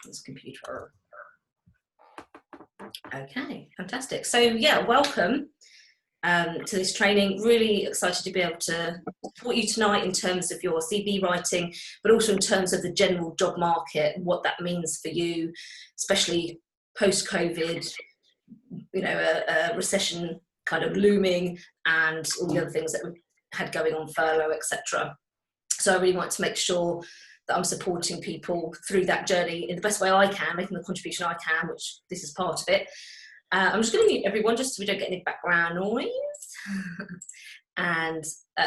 this computer. Okay, fantastic. So yeah, welcome to this training. Really excited to be able to support you tonight in terms of your CV writing, but also in terms of the general job market, what that means for you, especially post-COVID, you know, a recession kind of looming and all the other things that we had going on, furlough, etc. So I really want to make sure that I'm supporting people through that journey in the best way I can, making the contribution I can, which this is part of it. I'm just going to mute everyone just so we don't get any background noise. And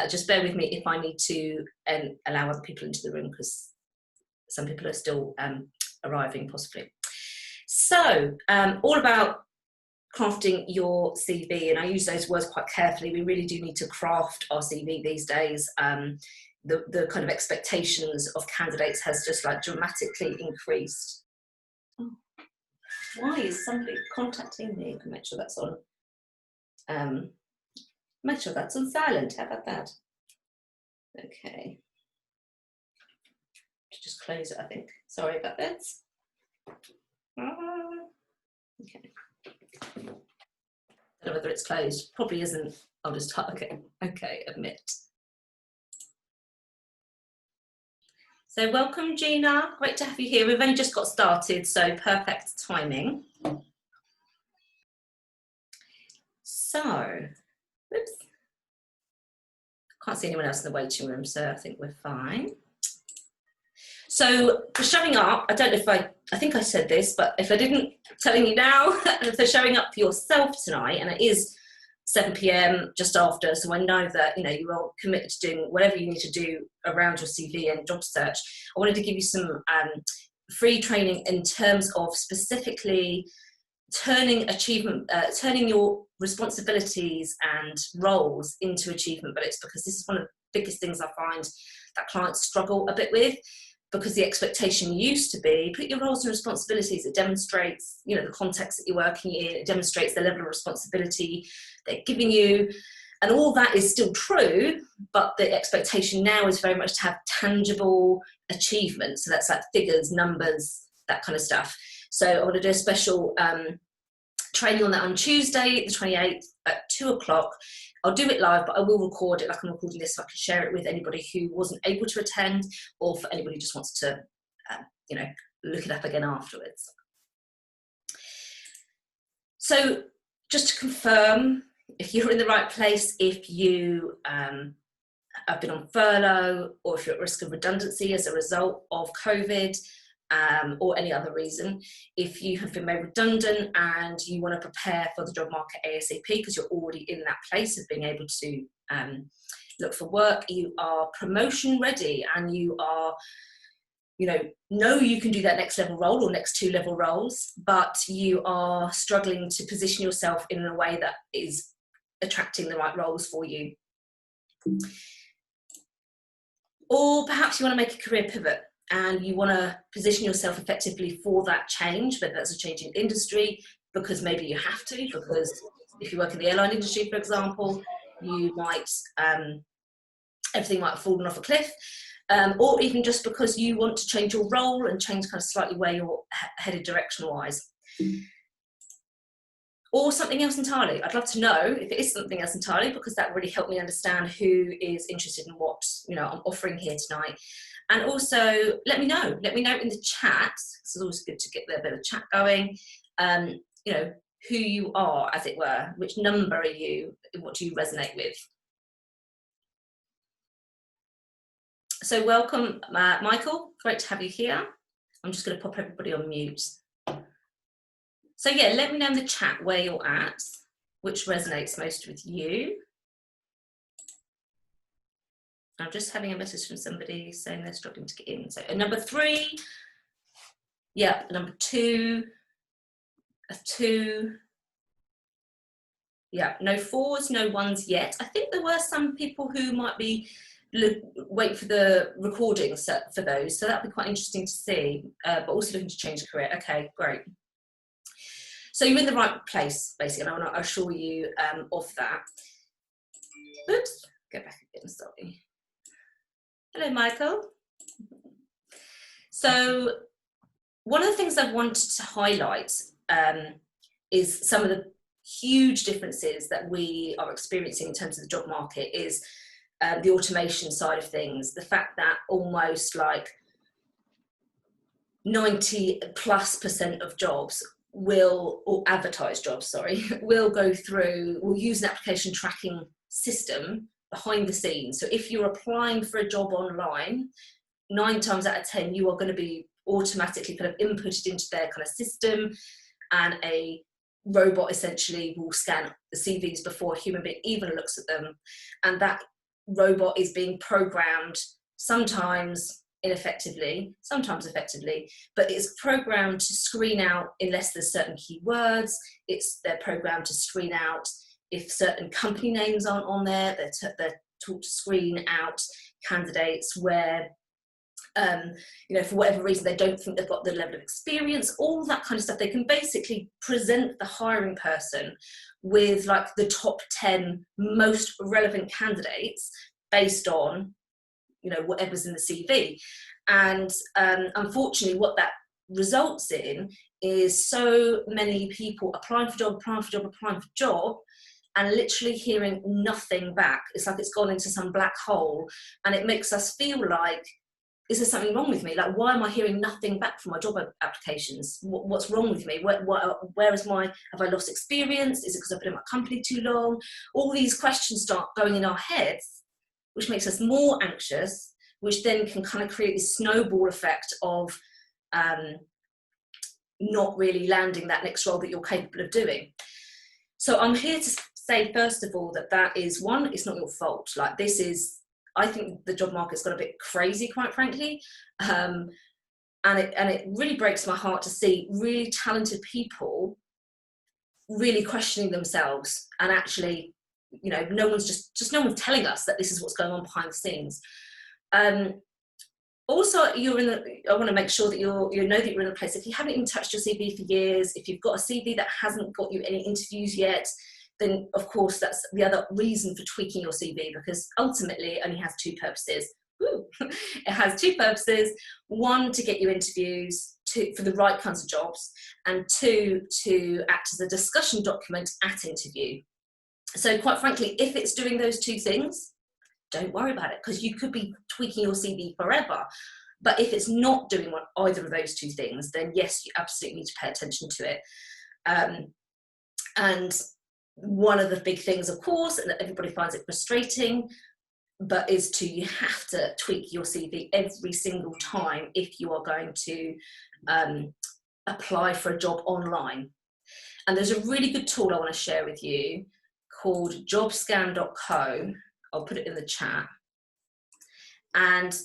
just bear with me if I need to allow other people into the room, because some people are still arriving possibly. So all about crafting your CV, and I use those words quite carefully. We really do need to craft our CV these days. The kind of expectations of candidates has just like dramatically increased. Oh, why is somebody contacting me? I can make sure that's on. Make sure that's on silent. How about that? Okay. Just close it, I think. Sorry about that. Okay. I don't know whether it's closed. Probably isn't. I'll just okay, admit. So welcome, Gina. Great to have you here. We've only just got started, so perfect timing. So, oops. Can't see anyone else in the waiting room, so I think we're fine. So for showing up, I don't know if I think I said this, but if I didn't, telling you now, for showing up for yourself tonight, and it is 7 p.m. just after, so I know that you are committed to doing whatever you need to do around your CV and job search. I wanted to give you some free training in terms of specifically turning your responsibilities and roles into achievement bullets, because this is one of the biggest things I find that clients struggle a bit with, because the expectation used to be put your roles and responsibilities. It demonstrates the context that you're working in, it demonstrates the level of responsibility they're giving you, and all that is still true, but the expectation now is very much to have tangible achievements. So that's like figures, numbers, that kind of stuff. So I want to do a special training on that on Tuesday, the 28th at 2 o'clock. I'll do it live, but I will record it like I'm recording this, so I can share it with anybody who wasn't able to attend, or for anybody who just wants to, look it up again afterwards. So just to confirm, if you're in the right place, if you have been on furlough, or if you're at risk of redundancy as a result of COVID, or any other reason, if you have been made redundant and you want to prepare for the job market ASAP because you're already in that place of being able to look for work, you are promotion ready, and you are, know you can do that next level role or next 2 level roles, but you are struggling to position yourself in a way that is attracting the right roles for you. Or perhaps you want to make a career pivot and you want to position yourself effectively for that change, whether that's a change in industry, because maybe you have to, because if you work in the airline industry, for example, you might, everything might have fallen off a cliff, or even just because you want to change your role and change kind of slightly where you're headed direction-wise. Or something else entirely. I'd love to know if it is something else entirely, because that really helped me understand who is interested in what I'm offering here tonight. And also let me know in the chat. It's always good to get a bit of chat going. Who you are, as it were, which number are you, what do you resonate with? So welcome, Michael, great to have you here. I'm just going to pop everybody on mute. So yeah, let me know in the chat where you're at, which resonates most with you. I'm just having a message from somebody saying they're struggling to get in. So number 3, yeah, number 2, a 2, yeah, no 4s, no 1s yet. I think there were some people who might be wait for the recording set for those, so that'd be quite interesting to see, but also looking to change career. Okay, great. So you're in the right place, basically, and I want to assure you of that. Oops, go back again, sorry. Hello, Michael. So one of the things I wanted to highlight is some of the huge differences that we are experiencing in terms of the job market is the automation side of things. The fact that almost like 90+% of jobs or advertised jobs, will use an application tracking system behind the scenes. So if you're applying for a job online, 9 times out of 10, you are going to be automatically kind of inputted into their kind of system, and a robot essentially will scan the CVs before a human being even looks at them. And that robot is being programmed, sometimes ineffectively, sometimes effectively, but it's programmed to screen out unless there's certain keywords. They're programmed to screen out if certain company names aren't on there. They're taught to screen out candidates where for whatever reason they don't think they've got the level of experience, all that kind of stuff. They can basically present the hiring person with like the top 10 most relevant candidates based on whatever's in the CV. And unfortunately what that results in is so many people applying for job, and literally hearing nothing back. It's like it's gone into some black hole, and it makes us feel like, is there something wrong with me? Like, why am I hearing nothing back from my job applications? What's wrong with me? Where is have I lost experience? Is it because I've been in my company too long? All these questions start going in our heads, which makes us more anxious, which then can kind of create this snowball effect of not really landing that next role that you're capable of doing. So I'm here to say, first of all, that is one, it's not your fault. Like, I think the job market's got a bit crazy, quite frankly. And it really breaks my heart to see really talented people really questioning themselves, and actually, no one's telling us that this is what's going on behind the scenes. Also, I want to make sure that you know that you're in a place. If you haven't even touched your CV for years, if you've got a CV that hasn't got you any interviews yet, then of course that's the other reason for tweaking your CV, because ultimately it only has two purposes. It has two purposes: one, to get you interviews for the right kinds of jobs, and two, to act as a discussion document at interview. So quite frankly, if it's doing those two things, don't worry about it, because you could be tweaking your CV forever. But if it's not doing either of those two things, then yes, you absolutely need to pay attention to it. And one of the big things, of course, and that everybody finds it frustrating, but you have to tweak your CV every single time if you are going to apply for a job online. And there's a really good tool I want to share with you called jobscan.co. I'll put it in the chat. And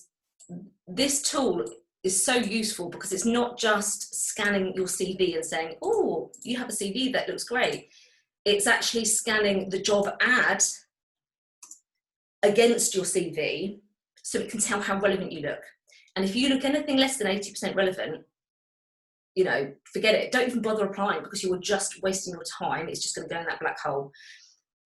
this tool is so useful because it's not just scanning your CV and saying, oh, you have a CV that looks great. It's actually scanning the job ad against your CV so it can tell how relevant you look. And if you look anything less than 80% relevant, forget it. Don't even bother applying, because you are just wasting your time. It's just going to go in that black hole.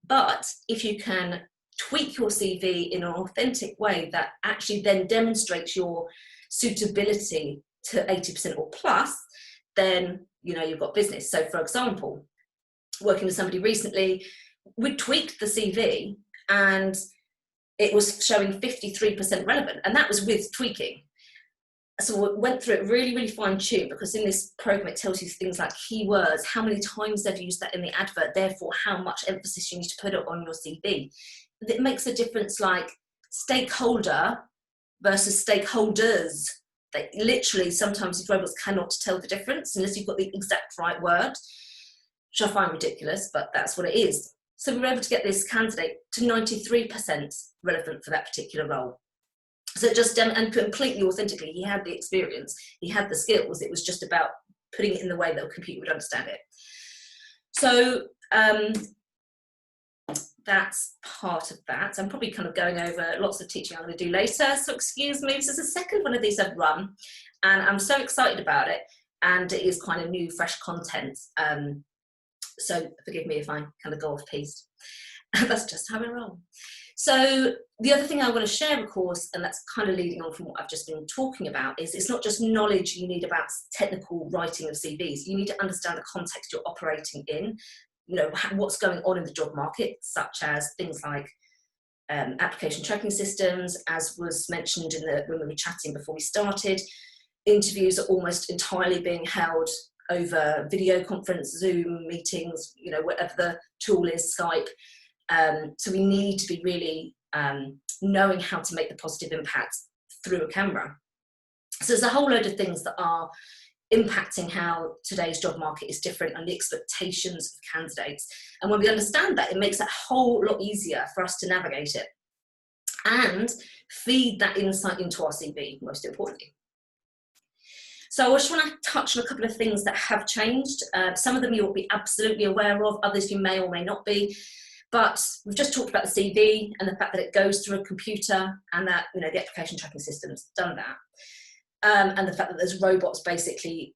But if you can tweak your CV in an authentic way that actually then demonstrates your suitability to 80% or plus, then you've got business. So for example, working with somebody recently, we tweaked the CV and it was showing 53% relevant, and that was with tweaking. So we went through it really, really fine-tuned, because in this program it tells you things like keywords, how many times they've used that in the advert, therefore how much emphasis you need to put it on your CV. It makes a difference, like stakeholder versus stakeholders. They literally, sometimes these robots cannot tell the difference unless you've got the exact right word, which I find ridiculous, but that's what it is. So we were able to get this candidate to 93% relevant for that particular role. So and completely authentically, he had the experience, he had the skills. It was just about putting it in the way that a computer would understand it. So that's part of that. I'm probably kind of going over lots of teaching I'm going to do later, so excuse me. This is the second one of these I've run, and I'm so excited about it, and it is kind of new, fresh content. So forgive me if I kind of go off piste. That's just how I roll. So the other thing I want to share, of course, and that's kind of leading on from what I've just been talking about, is it's not just knowledge you need about technical writing of CVs. You need to understand the context you're operating in, what's going on in the job market, such as things like application tracking systems, as was mentioned when we were chatting before we started. Interviews are almost entirely being held over video conference, Zoom meetings, whatever the tool is, Skype. So we need to be really knowing how to make the positive impact through a camera. So there's a whole load of things that are impacting how today's job market is different and the expectations of candidates. And when we understand that, it makes it a whole lot easier for us to navigate it and feed that insight into our CV, most importantly. So I just want to touch on a couple of things that have changed. Some of them you'll be absolutely aware of, others you may or may not be. But we've just talked about the CV and the fact that it goes through a computer and that, the application tracking system's done that. And the fact that there's robots basically,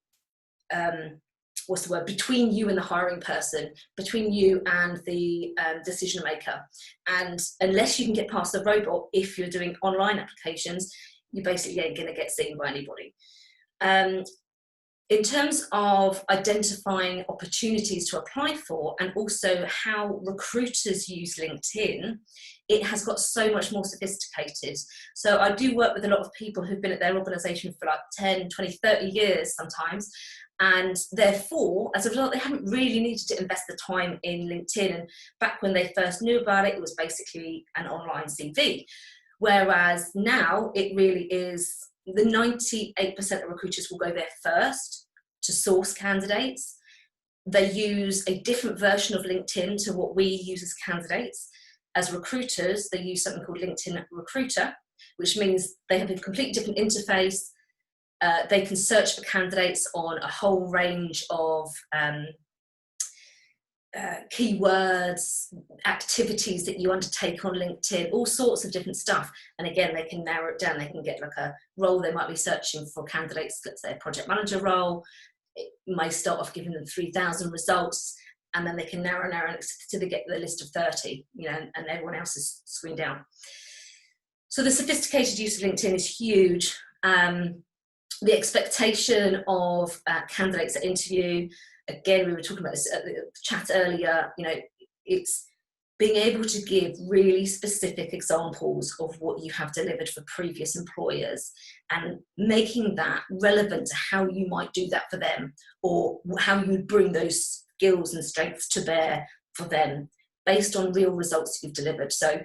between you and the hiring person, between you and the decision maker. And unless you can get past the robot, if you're doing online applications, you basically ain't going to get seen by anybody. In terms of identifying opportunities to apply for and also how recruiters use LinkedIn, it has got so much more sophisticated. So I do work with a lot of people who've been at their organisation for like 10, 20, 30 years sometimes. And therefore, as a result, they haven't really needed to invest the time in LinkedIn. And back when they first knew about it, it was basically an online CV. Whereas now it really is, the 98% of recruiters will go there first to source candidates. They use a different version of LinkedIn to what we use as candidates. As recruiters, they use something called LinkedIn Recruiter, which means they have a completely different interface. They can search for candidates on a whole range of keywords, activities that you undertake on LinkedIn, all sorts of different stuff. And again, they can narrow it down. They can get like a role they might be searching for candidates, let's say a project manager role. It may start off giving them 3,000 results, and then they can narrow till they get the list of 30, and everyone else is screened out. So the sophisticated use of LinkedIn is huge. The expectation of candidates at interview, again, we were talking about this at the chat earlier, it's being able to give really specific examples of what you have delivered for previous employers and making that relevant to how you might do that for them, or how you would bring those skills and strengths to bear for them based on real results you've delivered. So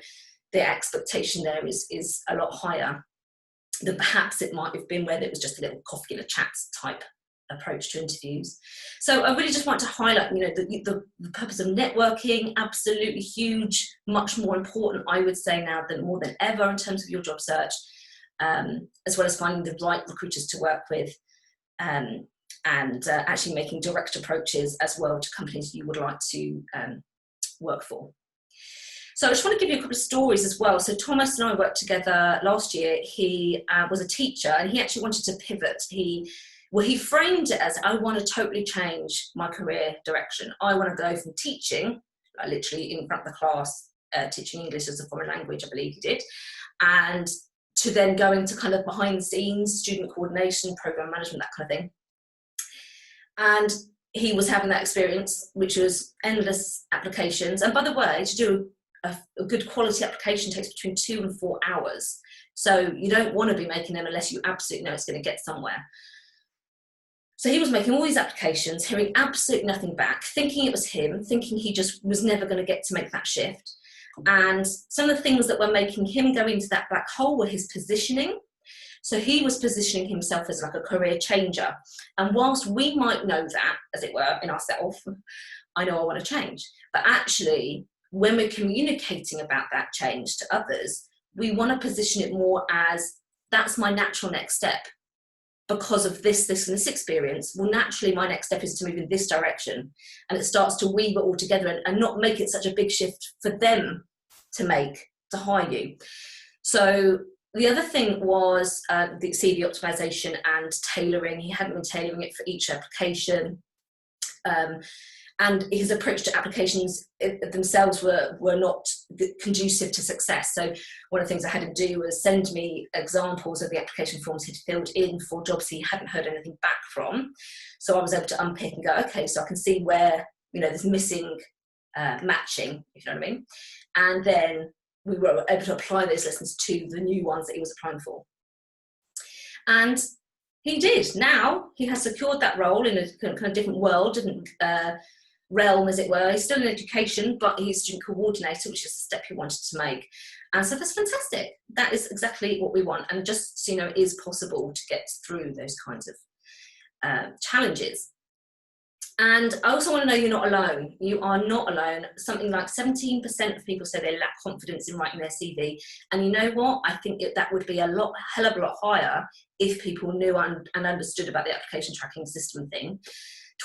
the expectation there is a lot higher than perhaps it might have been where it was just a little coffee and a chat type approach to interviews. So I really just want to highlight, the purpose of networking, absolutely huge, much more important, I would say now more than ever in terms of your job search, as well as finding the right recruiters to work with, and actually making direct approaches as well to companies you would like to work for. So I just want to give you a couple of stories as well. So Thomas and I worked together last year. He was a teacher and he actually wanted to pivot. He framed it as, I want to totally change my career direction. I want to go from teaching, literally in front of the class, teaching English as a foreign language, I believe he did, and to then going to kind of behind the scenes, student coordination, program management, that kind of thing. And he was having that experience, which was endless applications. And by the way, to do a good quality application takes between 2 and 4 hours. So you don't want to be making them unless you absolutely know it's going to get somewhere. So he was making all these applications, hearing absolutely nothing back, thinking it was him, thinking he just was never going to get to make that shift. And some of the things that were making him go into that black hole were his positioning. So he was positioning himself as like a career changer. And whilst we might know that, as it were, in ourselves, I know I want to change. But actually, when we're communicating about that change to others, we want to position it more as, that's my natural next step. Because of this, and this experience, well, naturally my next step is to move in this direction. And it starts to weave it all together and not make it such a big shift for them to hire you. So the other thing was the CV optimization and tailoring. He hadn't been tailoring it for each application. And his approach to applications themselves were not conducive to success. So one of the things I had to do was send me examples of the application forms he'd filled in for jobs he hadn't heard anything back from. So I was able to unpick and go, okay, so I can see where, you know, there's missing matching, if you know what I mean. And then we were able to apply those lessons to the new ones that he was applying for. And he did. Now he has secured that role in a kind of different world, different realm, as it were. He's still in education, but he's student coordinator, which is a step he wanted to make. And so that's fantastic. That is exactly what we want. And just so you know, it is possible to get through those kinds of challenges. And I also want to know you're not alone. You are not alone. Something like 17% of people say they lack confidence in writing their CV. And you know what? I think that would be hell of a lot higher if people knew and understood about the application tracking system thing.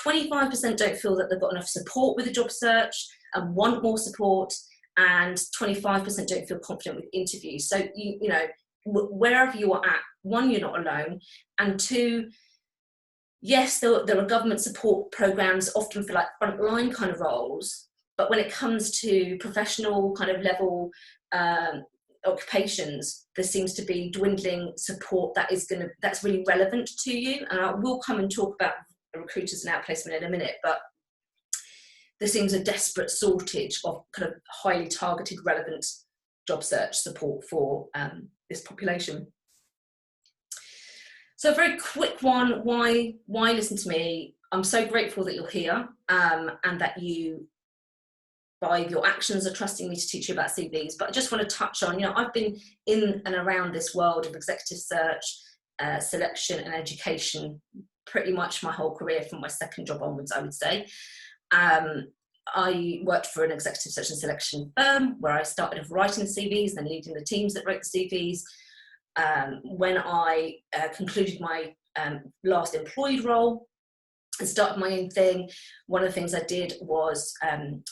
25% don't feel that they've got enough support with the job search and want more support. And 25% don't feel confident with interviews. So, you know, wherever you are at, one, you're not alone. And two, yes, there are government support programs often for like frontline kind of roles, but when it comes to professional kind of level occupations, there seems to be dwindling support that's really relevant to you. And I will come and talk about recruiters and outplacement in a minute, but there seems a desperate shortage of kind of highly targeted, relevant job search support for this population. So a very quick one, why listen to me? I'm so grateful that you're here and that you, by your actions, are trusting me to teach you about CVs. But I just want to touch on, you know, I've been in and around this world of executive search, selection and education pretty much my whole career, from my second job onwards, I would say. I worked for an executive search and selection firm where I started writing CVs, then leading the teams that wrote the CVs. When I concluded my last employed role and started my own thing, one of the things I did was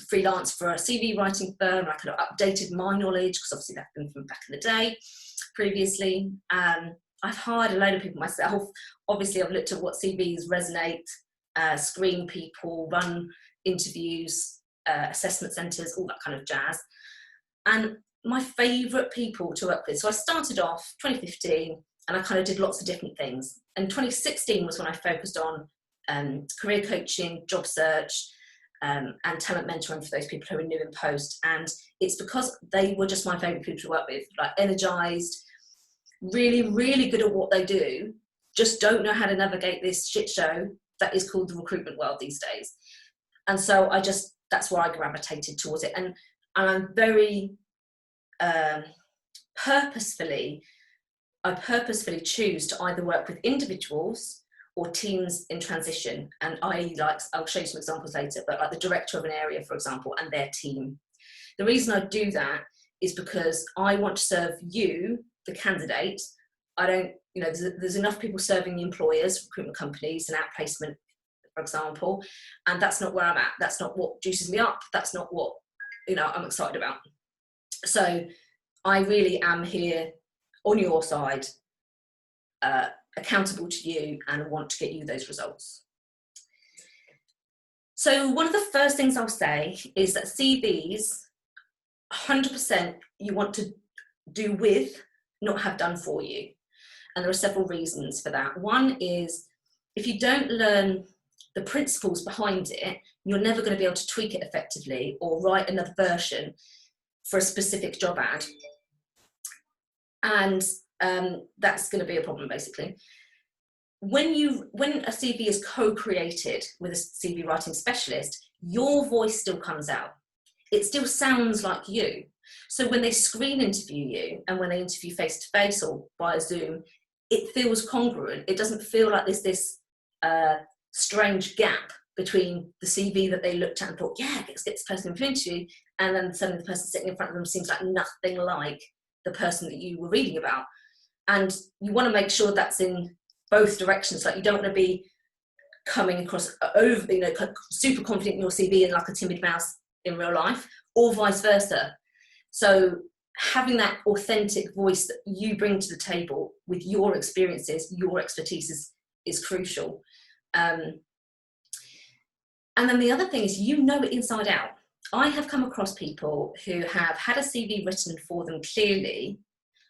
freelance for a CV writing firm. I kind of updated my knowledge because obviously that's been from back in the day previously. I've hired a load of people myself. Obviously, I've looked at what CVs resonate, screen people, run interviews, assessment centres, all that kind of jazz. And my favourite people to work with. So I started off 2015 and I kind of did lots of different things. And 2016 was when I focused on career coaching, job search, and talent mentoring for those people who are new in post. And it's because they were just my favourite people to work with, like energised, really, really good at what they do, just don't know how to navigate this shit show that is called the recruitment world these days. And so that's where I gravitated towards it. And I'm very purposefully choose to either work with individuals or teams in transition. And I'll show you some examples later, but like the director of an area, for example, and their team. The reason I do that is because I want to serve you, the candidate. I don't, you know, there's enough people serving the employers, recruitment companies and outplacement, for example, and that's not where I'm at. That's not what juices me up. That's not what, you know, I'm excited about. So I really am here on your side, accountable to you, and want to get you those results. So one of the first things I'll say is that CVs, 100% you want to do with, not have done for you. And there are several reasons for that. One is, if you don't learn the principles behind it, you're never going to be able to tweak it effectively or write another version for a specific job ad. And that's going to be a problem, basically. When a CV is co-created with a CV writing specialist, your voice still comes out. It still sounds like you. So when they screen interview you and when they interview face-to-face or via Zoom, it feels congruent. It doesn't feel like there's this strange gap between the CV that they looked at and thought, yeah, let's get this person in for an interview, and then suddenly the person sitting in front of them seems like nothing like the person that you were reading about. And you want to make sure that's in both directions. Like, you don't want to be coming across over, you know, super confident in your CV and like a timid mouse in real life, or vice versa. So having that authentic voice that you bring to the table with your experiences, your expertise is crucial. And then the other thing is, you know it inside out. I have come across people who have had a CV written for them clearly,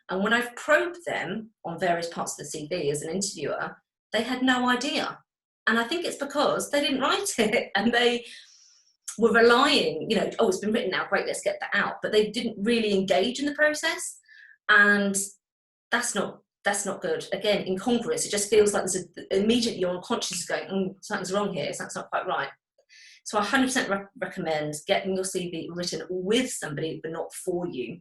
and when I've probed them on various parts of the CV as an interviewer, they had no idea. And I think it's because they didn't write it, and they were relying, you know, oh, it's been written now, great, let's get that out. But they didn't really engage in the process, and that's not good. Again, incongruous. It just feels like there's immediately your unconscious is going, something's wrong here, something's not quite right. So I 100% recommend getting your CV written with somebody, but not for you.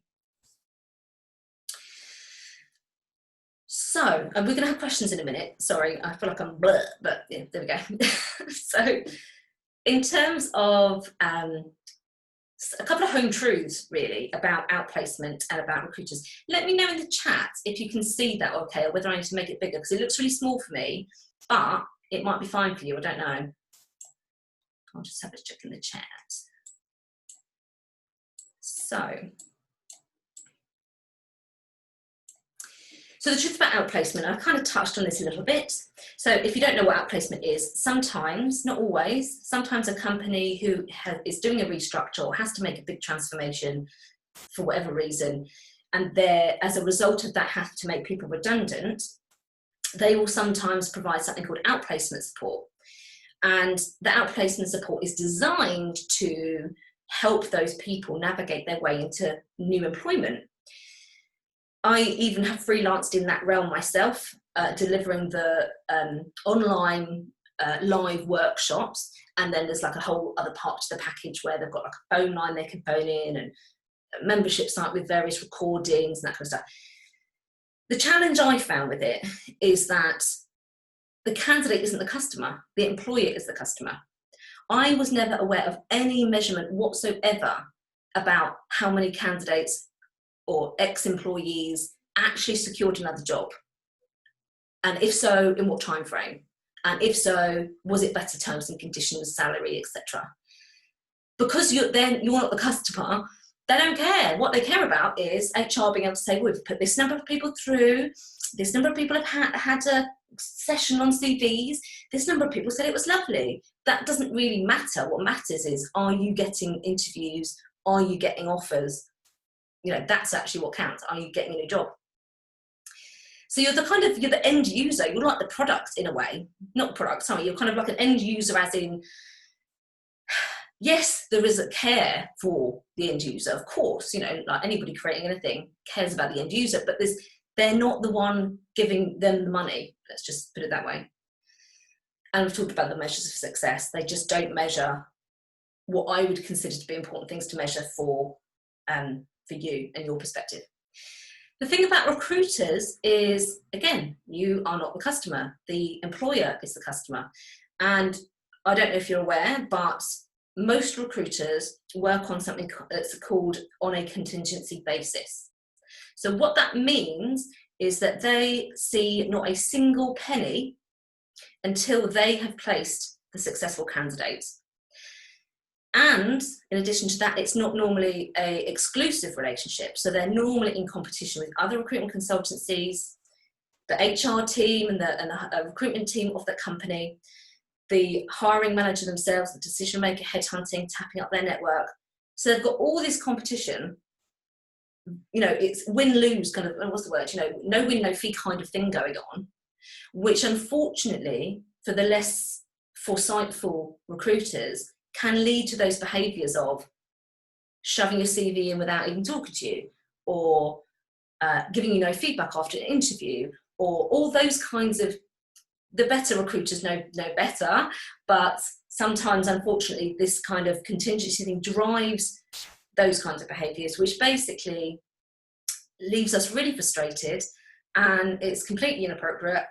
So, and we're going to have questions in a minute. Sorry, I feel like I'm bleh, but yeah, there we go. So, in terms of a couple of home truths, really, about outplacement and about recruiters. Let me know in the chat if you can see that okay, or whether I need to make it bigger, because it looks really small for me, but it might be fine for you, I don't know. I'll just have a check in the chat. So the truth about outplacement, I've kind of touched on this a little bit. So if you don't know what outplacement is, sometimes, not always, sometimes a company who is doing a restructure or has to make a big transformation for whatever reason, and as a result of that have to make people redundant, they will sometimes provide something called outplacement support. And the outplacement support is designed to help those people navigate their way into new employment. I even have freelanced in that realm myself, delivering the online live workshops, and then there's like a whole other part to the package where they've got like a phone line they can phone in, and a membership site with various recordings and that kind of stuff. The challenge I found with it is that the candidate isn't the customer, the employer is the customer. I was never aware of any measurement whatsoever about how many candidates or ex-employees actually secured another job, and if so, in what time frame, and if so, was it better terms and conditions, salary, etc. Because you're not the customer, they don't care. What they care about is HR being able to say, we've put this number of people through, this number of people have had a session on CVs, this number of people said it was lovely. That doesn't really matter. What matters is, are you getting interviews, are you getting offers? You know, that's actually what counts. Are you getting a new job? So you're the end user. You're like the product in a way, not product. Sorry, you're kind of like an end user, as in, yes, there is a care for the end user, of course. You know, like anybody creating anything cares about the end user, but they're not the one giving them the money. Let's just put it that way. And we've talked about the measures of success. They just don't measure what I would consider to be important things to measure for you and your perspective. The thing about recruiters is, again, you are not the customer. The employer is the customer. And I don't know if you're aware, but most recruiters work on something that's called on a contingency basis. So what that means is that they see not a single penny until they have placed the successful candidates. And in addition to that, it's not normally an exclusive relationship. So they're normally in competition with other recruitment consultancies, the HR team and the recruitment team of the company, the hiring manager themselves, the decision maker, headhunting, tapping up their network. So they've got all this competition. You know, it's win-lose kind of, what's the word? You know, no win, no fee kind of thing going on, which unfortunately for the less foresightful recruiters can lead to those behaviours of shoving your CV in without even talking to you, or giving you no feedback after an interview, or all those kinds of, the better recruiters know better, but sometimes unfortunately this kind of contingency thing drives those kinds of behaviours, which basically leaves us really frustrated, and it's completely inappropriate.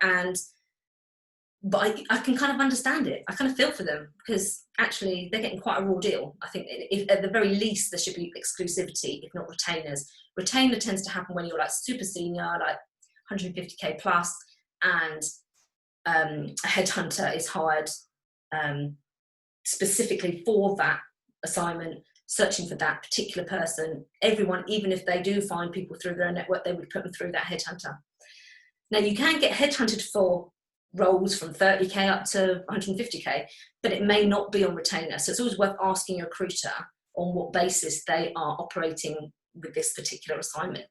But I can kind of understand it. I kind of feel for them, because actually they're getting quite a raw deal. I think if, at the very least there should be exclusivity, if not retainers. Retainer tends to happen when you're like super senior, like 150k plus, and a headhunter is hired specifically for that assignment, searching for that particular person. Everyone, even if they do find people through their network, they would put them through that headhunter. Now you can get headhunted for roles from 30k up to 150k, but it may not be on retainer. So it's always worth asking your recruiter on what basis they are operating with this particular assignment.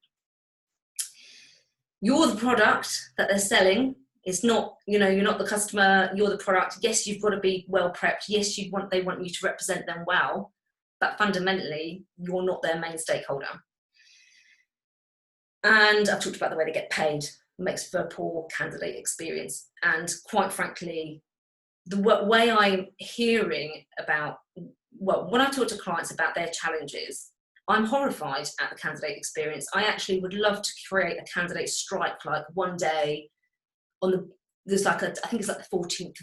You're the product that they're selling. It's not, you know, you're not the customer, you're the product. Yes, you've got to be well prepped. Yes, they want you to represent them well, but fundamentally, you're not their main stakeholder. And I've talked about the way they get paid. It makes for a poor candidate experience. And quite frankly, the way I'm hearing about, well, when I talk to clients about their challenges, I'm horrified at the candidate experience. I actually would love to create a candidate strike, like one day on there's like I think it's like the 14th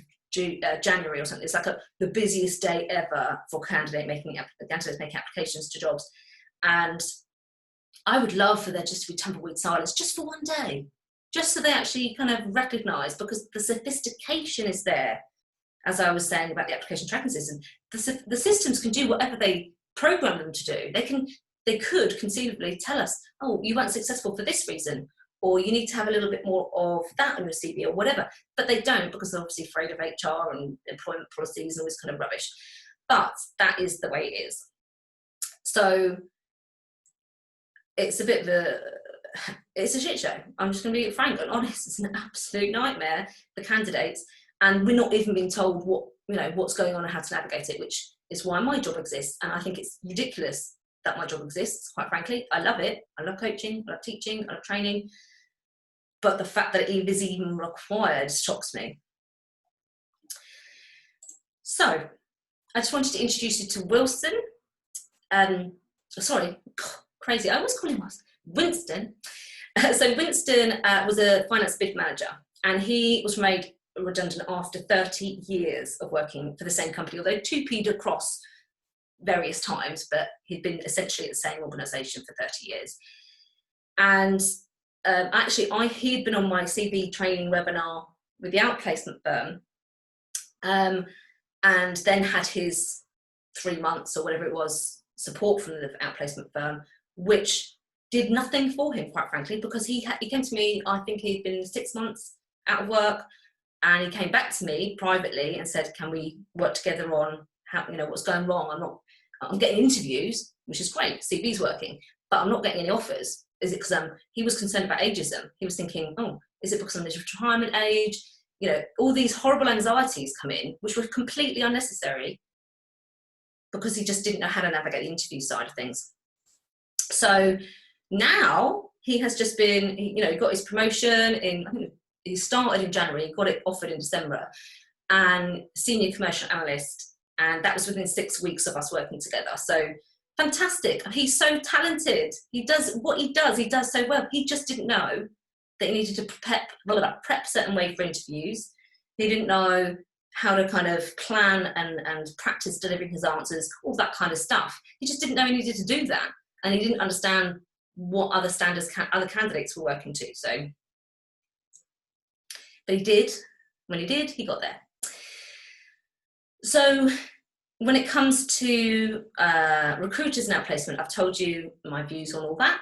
of January or something. It's like the busiest day ever for candidates making applications to jobs. And I would love for there just to be tumbleweed silence just for one day, just so they actually kind of recognise, because the sophistication is there. As I was saying about the application tracking system, the systems can do whatever they program them to do. They could conceivably tell us, oh, you weren't successful for this reason, or you need to have a little bit more of that on your CV or whatever. But they don't, because they're obviously afraid of HR and employment policies and all this kind of rubbish. But that is the way it is. So it's a bit of it's a shit show. I'm just going to be frank and honest. It's an absolute nightmare for candidates. And we're not even being told what's going on and how to navigate it, which is why my job exists. And I think it's ridiculous that my job exists, quite frankly. I love it. I love coaching, I love teaching, I love training. But the fact that it is even required shocks me. So I just wanted to introduce you to Wilson. Sorry, crazy. I always call him Winston. So Winston was a finance bid manager, and he was made redundant after 30 years of working for the same company, although 2P'd across various times, but he'd been essentially at the same organisation for 30 years. And actually, he'd been on my CV training webinar with the outplacement firm, and then had his 3 months or whatever it was support from the outplacement firm, which did nothing for him, quite frankly, because he came to me, I think he'd been 6 months out of work, and he came back to me privately and said, can we work together on how, what's going wrong? I'm getting interviews, which is great, CV's working, but I'm not getting any offers. Is it because he was concerned about ageism? He was thinking, oh, is it because I'm this retirement age? All these horrible anxieties come in, which were completely unnecessary, because he just didn't know how to navigate the interview side of things. So now he has just been, he got his promotion he started in January, got it offered in December, and senior commercial analyst, and that was within 6 weeks of us working together. So fantastic. He's so talented. He does what he does so well. He just didn't know that he needed to prep a certain way for interviews. He didn't know how to kind of plan and practice delivering his answers, all that kind of stuff. He just didn't know he needed to do that. And he didn't understand what other standards other candidates were working to. But he did. When he did, he got there. So when it comes to recruiters and outplacement, I've told you my views on all that.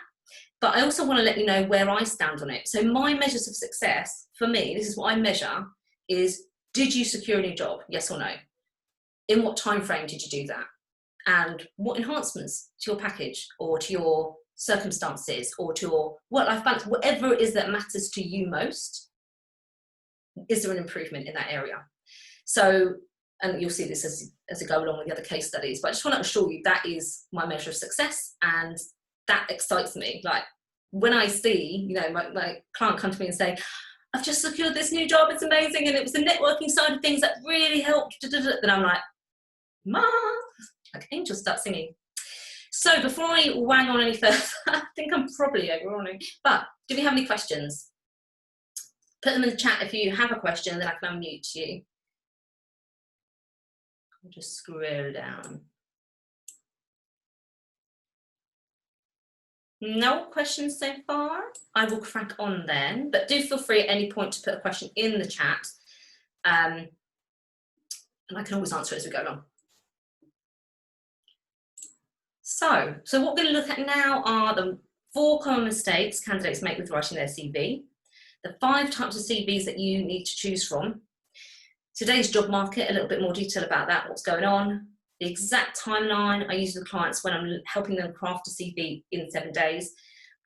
But I also want to let you know where I stand on it. So my measures of success, for me, this is what I measure, is did you secure a new job? Yes or no? In what time frame did you do that? And what enhancements to your package or to your circumstances or to your work-life balance, whatever it is that matters to you most, is there an improvement in that area? So, and you'll see this as I go along with the other case studies, but I just want to assure you that is my measure of success, and that excites me. Like when I see, my client come to me and say, I've just secured this new job, it's amazing, and it was the networking side of things that really helped, then I'm like, like angels start singing. So before I wang on any further, I think I'm probably overrunning, but do we have any questions? Put them in the chat if you have a question, then I can unmute you. I'll just scroll down. No questions so far. I will crack on then, but do feel free at any point to put a question in the chat, and I can always answer it as we go along. So what we're going to look at now are the 4 common mistakes candidates make with writing their CV. the 5 types of CVs that you need to choose from, today's job market, a little bit more detail about that, what's going on, the exact timeline I use with clients when I'm helping them craft a CV in 7 days,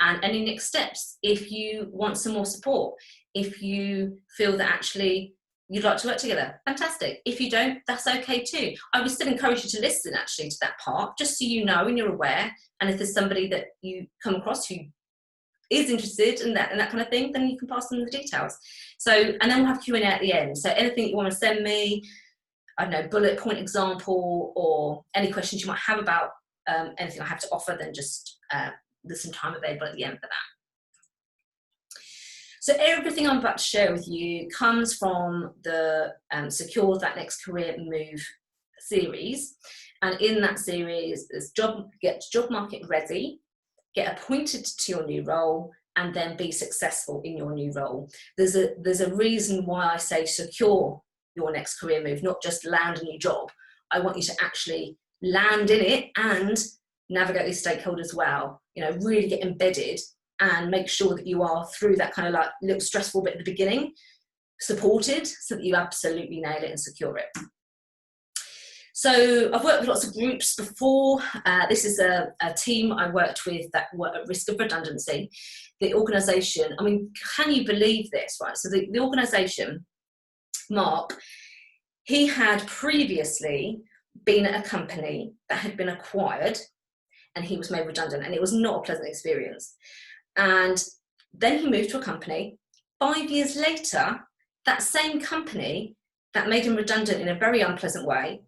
and any next steps if you want some more support. If you feel that actually you'd like to work together, fantastic. If you don't, that's okay too. I would still encourage you to listen actually to that part, just so you know and you're aware, and if there's somebody that you come across who is interested in that kind of thing, then you can pass them the details. So, and then we'll have Q&A at the end. So anything you want to send me, I don't know, bullet point example, or any questions you might have about anything I have to offer, then just there's some time available at the end for that. So everything I'm about to share with you comes from the Secure That Next Career Move series. And in that series, there's get job market ready, get appointed to your new role, and then be successful in your new role. There's a reason why I say secure your next career move, not just land a new job. I want you to actually land in it and navigate these stakeholders well, you know, really get embedded and make sure that you are, through that kind of like little stressful bit at the beginning, supported so that you absolutely nail it and secure it. So I've worked with lots of groups before. This is a team I worked with that were at risk of redundancy. The organisation, I mean, can you believe this, right? So the organisation, Mark, he had previously been at a company that had been acquired and he was made redundant, and it was not a pleasant experience. And then he moved to a company. 5 years later, that same company that made him redundant in a very unpleasant way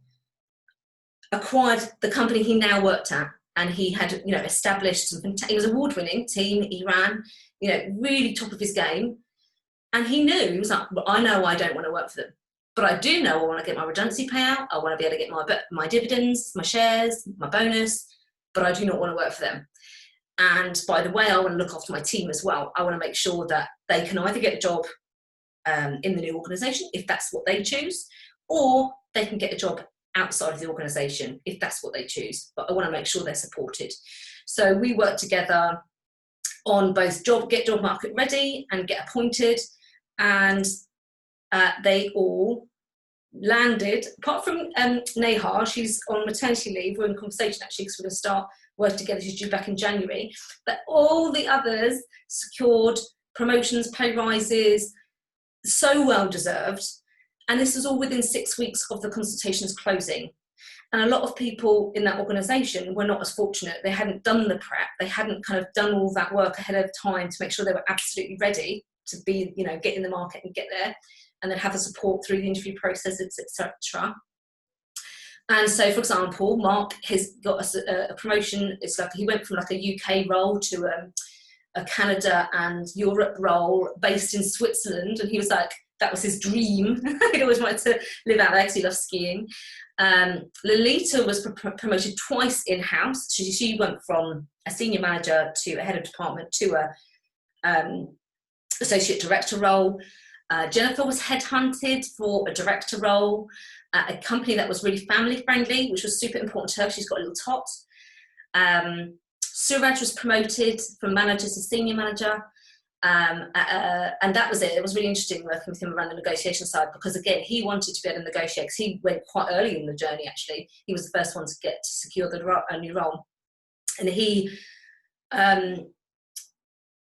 acquired the company he now worked at, and he had, you know, established some. He was award-winning team. He ran, you know, really top of his game, and he knew, he was like, well, I know I don't want to work for them, but I do know I want to get my redundancy payout. I want to be able to get my dividends, my shares, my bonus, but I do not want to work for them. And by the way, I want to look after my team as well. I want to make sure that they can either get a job in the new organisation if that's what they choose, or they can get a job outside of the organisation if that's what they choose, but I want to make sure they're supported. So we work together on both get job market ready and get appointed, and they all landed, apart from Neha, she's on maternity leave. We're in conversation actually because we're going to start working together. She's due back in January, but all the others secured promotions, pay rises, so well deserved. And this was all within 6 weeks of the consultations closing. And a lot of people in that organisation were not as fortunate. They hadn't done the prep. They hadn't kind of done all that work ahead of time to make sure they were absolutely ready to be, you know, get in the market and get there, and then have the support through the interview processes, etc. And so, for example, Mark has got a promotion. It's like he went from like a UK role to a Canada and Europe role based in Switzerland, and he was like, that was his dream. He always wanted to live out there because he loves skiing. Lolita was promoted twice in-house. She went from a senior manager to a head of department to a associate director role. Jennifer was headhunted for a director role at a company that was really family friendly, which was super important to her. She's got a little tot. Suraj was promoted from manager to senior manager. And that was it. It was really interesting working with him around the negotiation side, because again, he wanted to be able to negotiate, because he went quite early in the journey actually. He was the first one to get to secure a new role, and he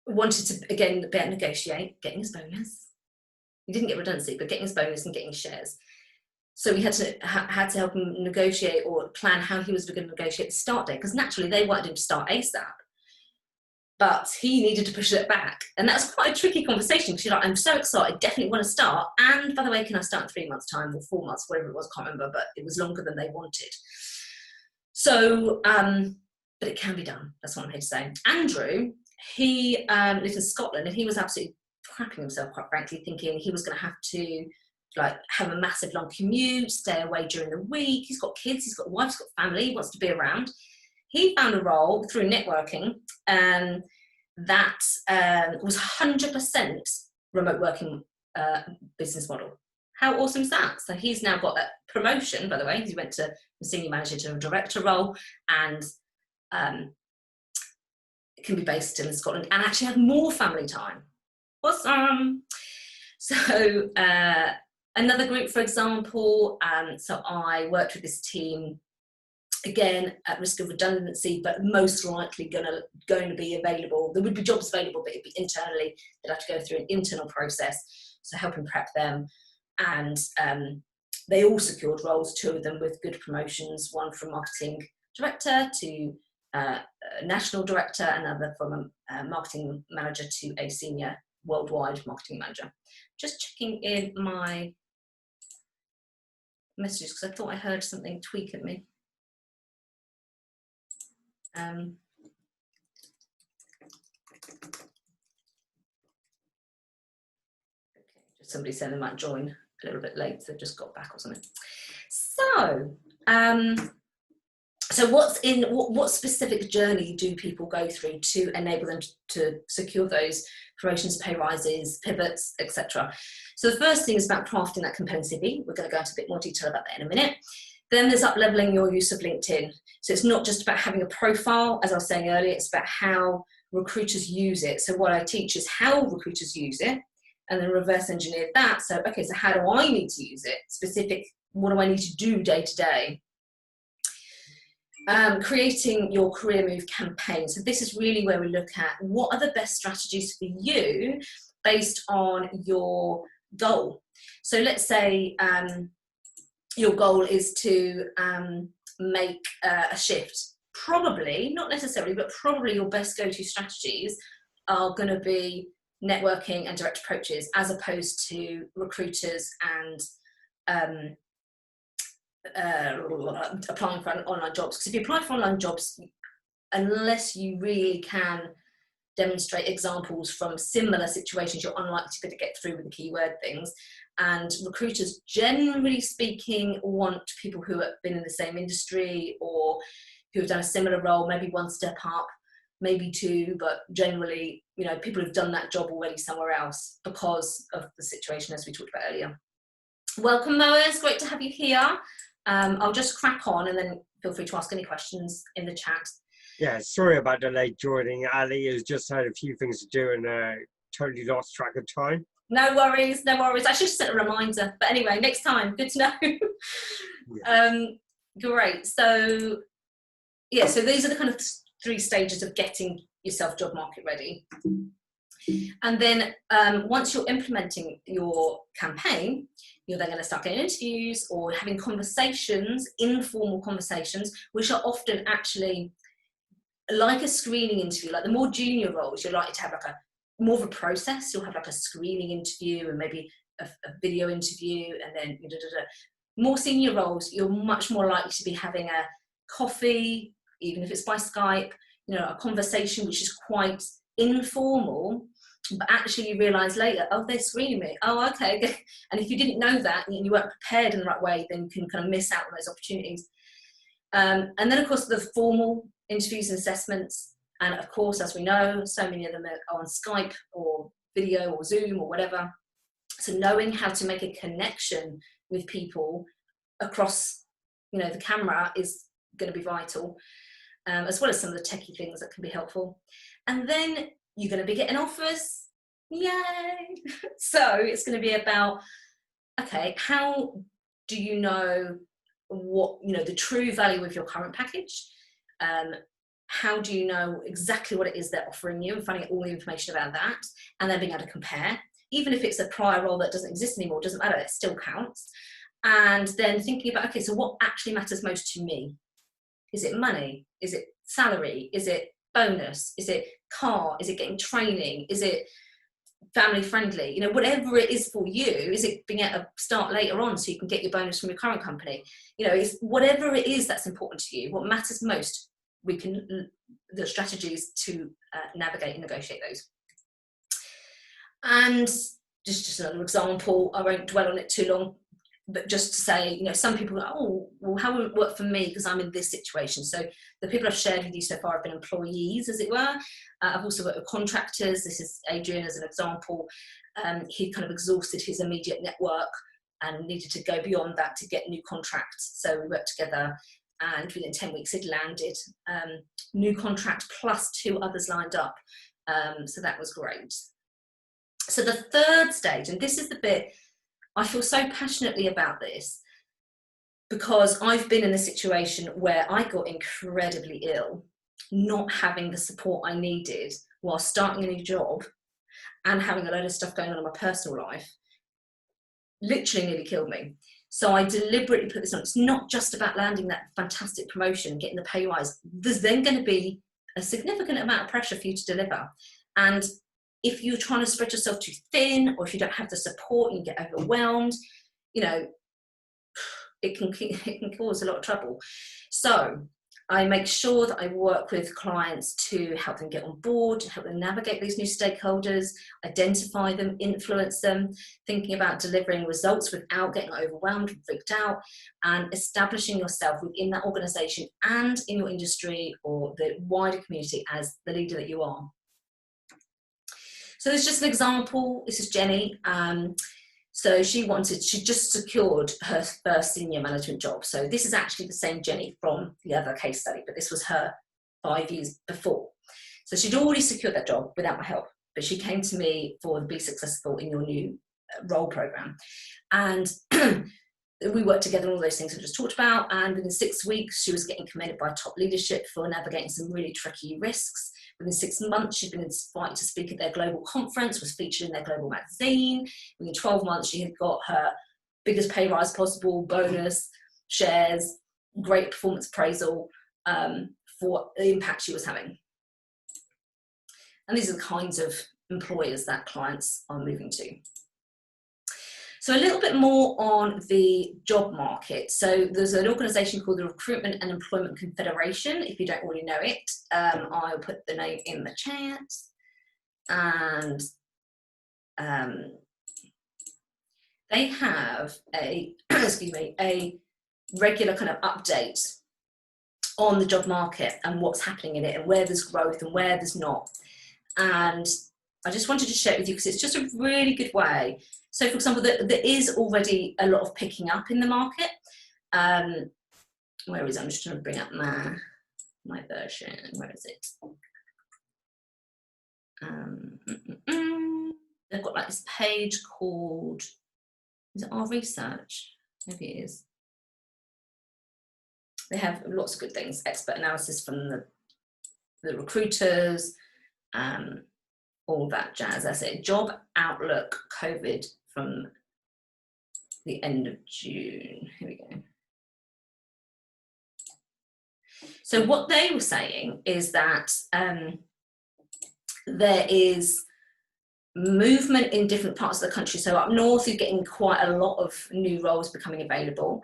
wanted to again be able to negotiate getting his bonus. He didn't get redundancy, but getting his bonus and getting his shares. So we had to help him negotiate or plan how he was going to negotiate the start date, because naturally they wanted him to start ASAP. But he needed to push it back. And that was quite a tricky conversation, because you're like, I'm so excited, definitely want to start. And by the way, can I start in 3 months' time or 4 months, whatever it was, can't remember, but it was longer than they wanted. So, but it can be done. That's what I'm here to say. Andrew, he lived in Scotland, and he was absolutely crapping himself, quite frankly, thinking he was going to have to like have a massive long commute, stay away during the week. He's got kids, he's got a wife, he's got family, he wants to be around. He found a role through networking that was 100% remote working business model. How awesome is that? So he's now got that promotion, by the way. He went to a senior manager to a director role, and can be based in Scotland and actually have more family time. Awesome. So another group, for example, so I worked with this team, again, at risk of redundancy, but most likely going to be available. There would be jobs available, but it'd be internally. They'd have to go through an internal process, so helping prep them. And they all secured roles, 2 of them with good promotions, one from marketing director to national director, another from a marketing manager to a senior worldwide marketing manager. Just checking in my messages because I thought I heard something tweak at me. Okay, just somebody said they might join a little bit late, so they've just got back or something. So, so what specific journey do people go through to enable them to secure those promotions, pay rises, pivots, etc.? So the first thing is about crafting that compelling CV. We're going to go into a bit more detail about that in a minute. Then there's up-leveling your use of LinkedIn. So it's not just about having a profile, as I was saying earlier, it's about how recruiters use it. So what I teach is how recruiters use it, and then reverse engineer that. So, okay, so how do I need to use it? Specific, what do I need to do day to day? Creating your career move campaign. So this is really where we look at what are the best strategies for you based on your goal. So let's say your goal is to make a shift. Probably, not necessarily, but probably your best go-to strategies are going to be networking and direct approaches, as opposed to recruiters and applying for online jobs. Because if you apply for online jobs, unless you really can demonstrate examples from similar situations, you're unlikely to be able to get through with the keyword things. And recruiters, generally speaking, want people who have been in the same industry or who have done a similar role, maybe 1 step up, maybe 2, but generally, you know, people who've done that job already somewhere else because of the situation, as we talked about earlier. Welcome, Moaz, great to have you here. I'll just crack on and then feel free to ask any questions in the chat. Yeah, sorry about the late joining, Ali. Has just had a few things to do and totally lost track of time. No worries, no worries. I should have set a reminder, but anyway, next time. Good to know. Yeah. Great. So, yeah, so these are the kind of 3 stages of getting yourself job market ready. And then once you're implementing your campaign, you're then going to start getting interviews or having conversations, informal conversations, which are often actually like a screening interview. Like the more junior roles, you're likely to have like more of a process. You'll have like a screening interview and maybe a video interview, and then more senior roles, you're much more likely to be having a coffee, even if it's by Skype, you know, a conversation which is quite informal, but actually you realise later, oh, they're screening me. Oh, okay. And if you didn't know that and you weren't prepared in the right way, then you can kind of miss out on those opportunities. And then, of course, the formal interviews and assessments. And of course, as we know, so many of them are on Skype or video or Zoom or whatever. So knowing how to make a connection with people across, you know, the camera is going to be vital, as well as some of the techie things that can be helpful. And then you're going to be getting offers. Yay! So it's going to be about, okay, how do you know what, you know, the true value of your current package? How do you know exactly what it is they're offering you and finding out all the information about that, and then being able to compare, even if it's a prior role that doesn't exist anymore, doesn't matter, it still counts. And then thinking about, okay, so what actually matters most to me? Is it money? Is it salary? Is it bonus? Is it car? Is it getting training? Is it family friendly? You know, whatever it is for you. Is it being able to start later on so you can get your bonus from your current company? You know, it's whatever it is that's important to you, what matters most, we can, the strategies to navigate and negotiate those. And just another example, I won't dwell on it too long, but just to say, you know, some people are, oh, well, how will it work for me because I'm in this situation? So the people I've shared with you so far have been employees, as it were. I've also worked with contractors. This is Adrian as an example. He kind of exhausted his immediate network and needed to go beyond that to get new contracts. So we worked together, and within 10 weeks it landed new contract plus 2 others lined up. So that was great. So the third stage, and this is the bit I feel so passionately about this, because I've been in a situation where I got incredibly ill, not having the support I needed while starting a new job and having a load of stuff going on in my personal life, literally nearly killed me. So I deliberately put this on. It's not just about landing that fantastic promotion, getting the pay rise. There's then going to be a significant amount of pressure for you to deliver. And if you're trying to spread yourself too thin, or if you don't have the support, you get overwhelmed, you know, it can cause a lot of trouble. So I make sure that I work with clients to help them get on board, to help them navigate these new stakeholders, identify them, influence them, thinking about delivering results without getting overwhelmed and freaked out, and establishing yourself within that organization and in your industry or the wider community as the leader that you are. So there's just an example. This is Jenny. So she just secured her first senior management job. So this is actually the same Jenny from the other case study, but this was her 5 years before. So she'd already secured that job without my help, but she came to me for the Be Successful in Your New Role program. And we worked together on all those things I just talked about. And within 6 weeks, she was getting commended by top leadership for navigating some really tricky risks. Within 6 months, she'd been invited to speak at their global conference, was featured in their global magazine. Within 12 months, she had got her biggest pay rise possible, bonus, shares, great performance appraisal for the impact she was having. And these are the kinds of employers that clients are moving to. So a little bit more on the job market. So there's an organisation called the Recruitment and Employment Confederation. If you don't already know it, I'll put the name in the chat. And they have a, a regular kind of update on the job market and what's happening in it and where there's growth and where there's not. And I just wanted to share it with you because it's just a really good way. So, for example, there is already a lot of picking up in the market. Where is it? I'm just trying to bring up my version. Where is it? They've got like this page called, is it Our Research? Maybe it is. They have lots of good things, expert analysis from the recruiters, all that jazz. That's it. Job Outlook COVID from the end of June. Here we go. So what they were saying is that there is movement in different parts of the country. So up north, you're getting quite a lot of new roles becoming available.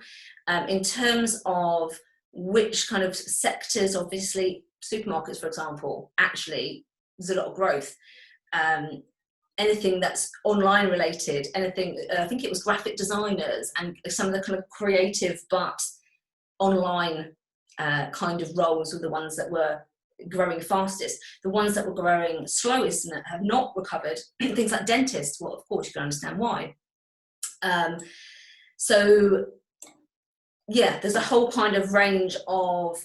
In terms of which kind of sectors, obviously, supermarkets, for example, actually, there's a lot of growth. Anything that's online related, anything, I think it was graphic designers and some of the kind of creative but online kind of roles were the ones that were growing fastest. The ones that were growing slowest and that have not recovered, things like dentists, well, of course, you can understand why. So, yeah, there's a whole kind of range of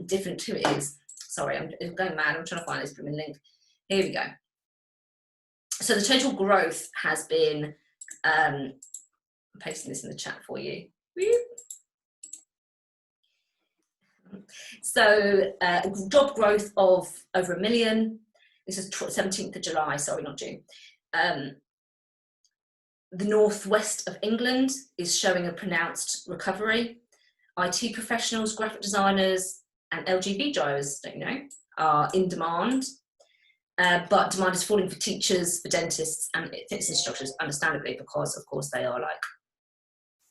different activities. Sorry, I'm going mad. I'm trying to find this blooming link. Here we go. So the total growth has been, I'm pasting this in the chat for you. So job growth of over 1 million. This is 17th of July, sorry, not June. The northwest of England is showing a pronounced recovery. IT professionals, graphic designers, and LGV drivers, don't you know, are in demand. But demand is falling for teachers, for dentists, and fitness instructors, understandably, because, of course, they are like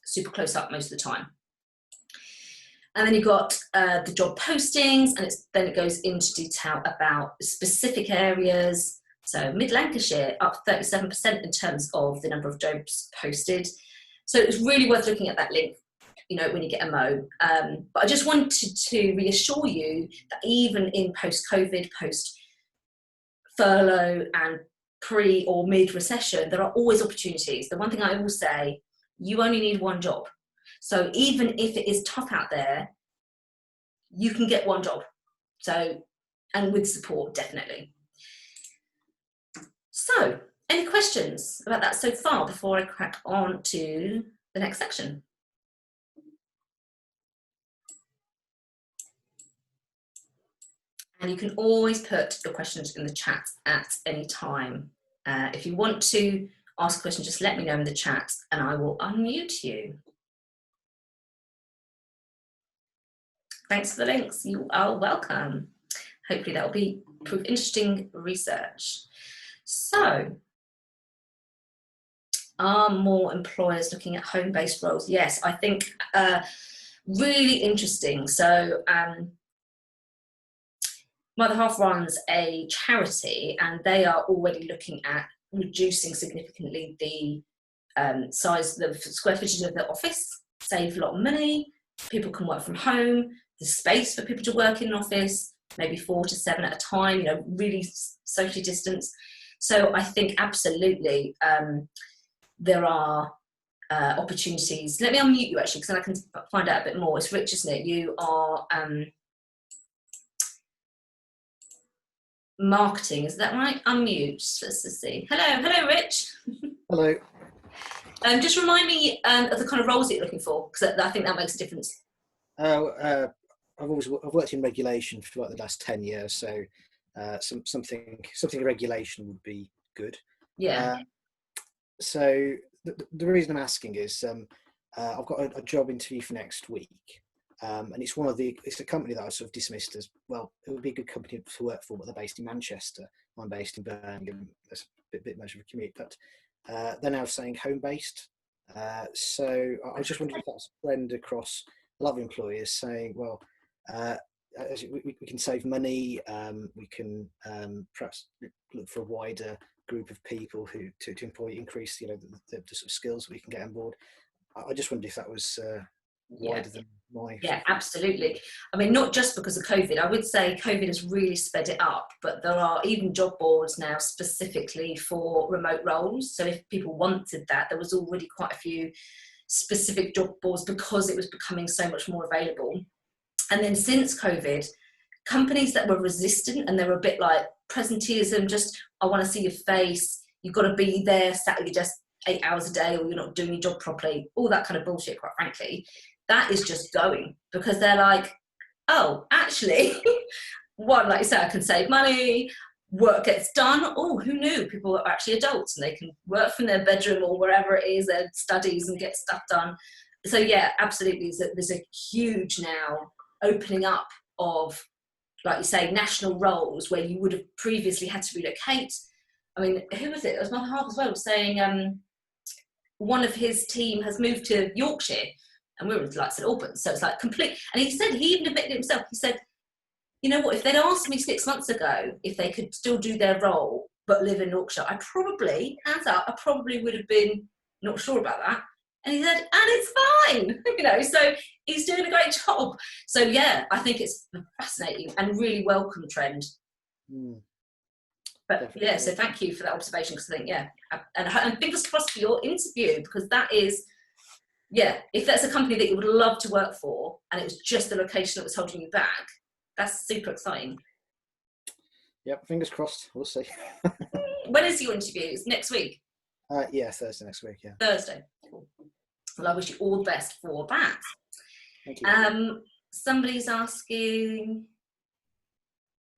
super close up most of the time. And then you've got the job postings, and then it goes into detail about specific areas. So Mid-Lancashire up 37% in terms of the number of jobs posted. So it's really worth looking at that link, you know, when you get a mo. But I just wanted to reassure you that even in post-COVID, post-furlough and pre or mid-recession, there are always opportunities. The one thing I will say, you only need one job. So even if it is tough out there, you can get one job. So, and with support, definitely. So Any questions about that so far before I crack on to the next section? And you can always put your questions in the chat at any time. If you want to ask a question, just let me know in the chat and I will unmute you. Thanks for the links. You are welcome. Hopefully that will prove interesting research. So, are more employers looking at home-based roles? Yes, I think really interesting. So my other half runs a charity and they are already looking at reducing significantly the size, the square footage of the office, save a lot of money, people can work from home, the space for people to work in an office, maybe 4 to 7 at a time, really socially distanced. So I think absolutely there are opportunities. Let me unmute you actually, because then I can find out a bit more. It's Rich, isn't it? You are marketing, is that right? Unmute. Let's just see. Hello, Rich. Hello. Just remind me of the kind of roles that you're looking for, because I think that makes a difference. I've worked in regulation for like the last 10 years, so something in regulation would be good. Yeah. So the reason I'm asking is I've got a job interview for next week, and it's a company that I sort of dismissed as, well, it would be a good company to work for, but they're based in Manchester. I'm based in Birmingham. That's a bit much of a commute, but they're now saying home-based. So I was just wondering if that's a trend across a lot of employers saying, well, we can save money, we can perhaps look for a wider group of people who to employ, increase the sort of skills that we can get on board. I just wondered if that was wider than my... Yeah, absolutely. I mean, not just because of COVID. I would say COVID has really sped it up, but there are even job boards now specifically for remote roles. So if people wanted that, there was already quite a few specific job boards because it was becoming so much more available. And then since COVID, companies that were resistant and they were a bit like presenteeism, just, I want to see your face, you've got to be there, sat at your desk 8 hours a day, or you're not doing your job properly, all that kind of bullshit, quite frankly, that is just going, because they're like, oh, actually, one, like you said, I can save money, work gets done. Oh, who knew? People are actually adults and they can work from their bedroom or wherever it is, their studies, and get stuff done. So yeah, absolutely, there's a huge now opening up of, like you say, national roles where you would have previously had to relocate. I mean, who was it? It was my half as well, saying one of his team has moved to Yorkshire and we were in like St Albans, so it's like complete. And he said, he even admitted himself, he said, you know what, if they'd asked me 6 months ago if they could still do their role but live in Yorkshire, I probably would have been not sure about that. And he said, and it's fine, so he's doing a great job. So yeah, I think it's a fascinating and really welcome trend. But definitely. Yeah, so thank you for that observation, because I think, yeah, and fingers crossed for your interview, because that is, yeah, if that's a company that you would love to work for and it was just the location that was holding you back, that's super exciting. Yep, fingers crossed, we'll see. When is your interview? It's next week? Yeah, Thursday next week, yeah. Thursday. Cool. Well, I wish you all the best for that. Thank you. Somebody's asking,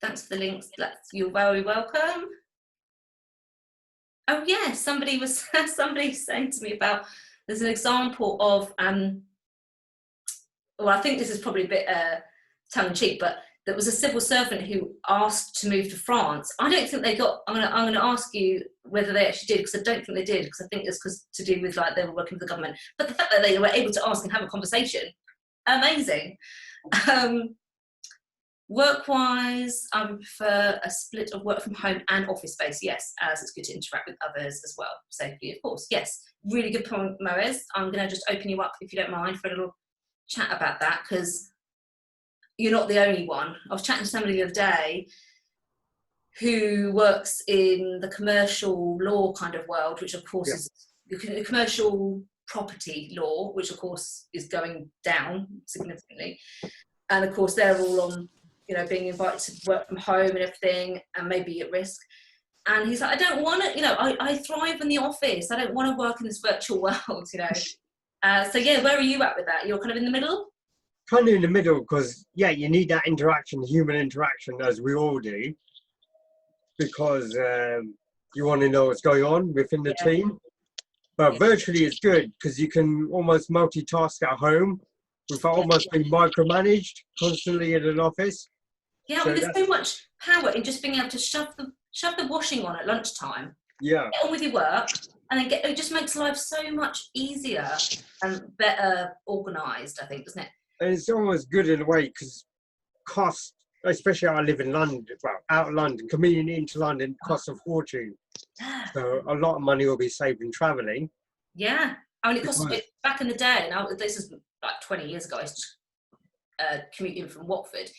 thanks for the links, you're very welcome. Oh yeah, somebody saying to me about, there's an example of, well, I think this is probably a bit tongue-in-cheek, but there was a civil servant who asked to move to France. I don't think they got, I'm going to ask you whether they actually did, because I don't think they did, because I think it's to do with, like, they were working with the government. But the fact that they were able to ask and have a conversation, amazing. Work-wise, I would prefer a split of work from home and office space, yes, as it's good to interact with others as well, safely, of course, yes. Really good point, Moez. I'm going to just open you up, if you don't mind, for a little chat about that, because you're not the only one. I was chatting to somebody the other day who works in the commercial law kind of world, which of course is the commercial property law, which of course is going down significantly. And of course they're all on, being invited to work from home and everything, and maybe at risk. And he's like, I don't want to, I thrive in the office. I don't want to work in this virtual world, So yeah, where are you at with that? You're kind of in the middle? Kind of in the middle, because yeah, you need that interaction, human interaction, as we all do, because you want to know what's going on within the team. But virtually is good because you can almost multitask at home without almost being micromanaged constantly in an office. Yeah, So there's so much power in just being able to shove the washing on at lunchtime. Yeah. Get on with your work, and then it just makes life so much easier and better organised, I think, doesn't it? And it's almost good in a way because cost, especially I live in London, well, out of London, commuting into London costs a fortune. So a lot of money will be saved in travelling. Yeah. I mean, it cost back in the day, now this is like 20 years ago, I used to commute in from Watford,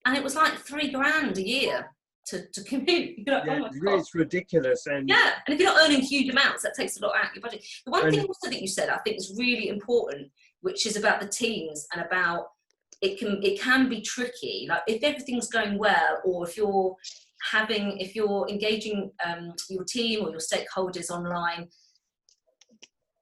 and it was like £3,000 a year to commute. You're like, oh my God. It's ridiculous. And yeah, and if you're not earning huge amounts, that takes a lot out of your budget. The one thing also that you said, I think is really important, which is about the teams and about it can be tricky. Like if everything's going well, or if you're engaging your team or your stakeholders online,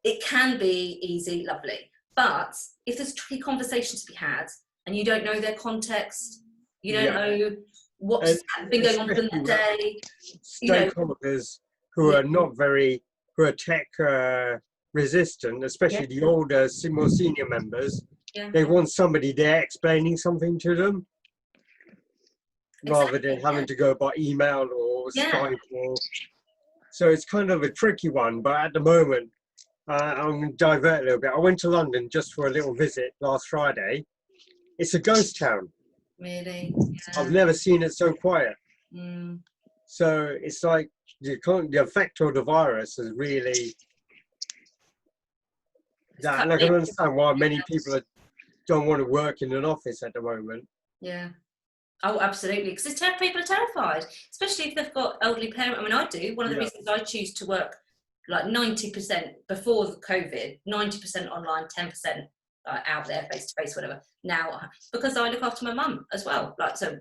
it can be easy, lovely. But if there's tricky conversations to be had and you don't know their context, you don't know what's been going on in that day. Stakeholders who are not who are tech resistant, especially the older, more senior members, they want somebody there explaining something to them rather than having to go by email or Skype. So it's kind of a tricky one, but at the moment, I'm going to divert a little bit. I went to London just for a little visit last Friday. It's a ghost town. Really? Yeah. I've never seen it so quiet. Mm. So it's like the effect of the virus is really that. And I can understand why many people don't want to work in an office at the moment. Yeah. Oh, absolutely. Because people are terrified, especially if they've got elderly parents. I mean, I do. One of the reasons I choose to work like 90% before the COVID, 90% online, 10% out there, face to face, whatever. Now, because I look after my mum as well. Like, so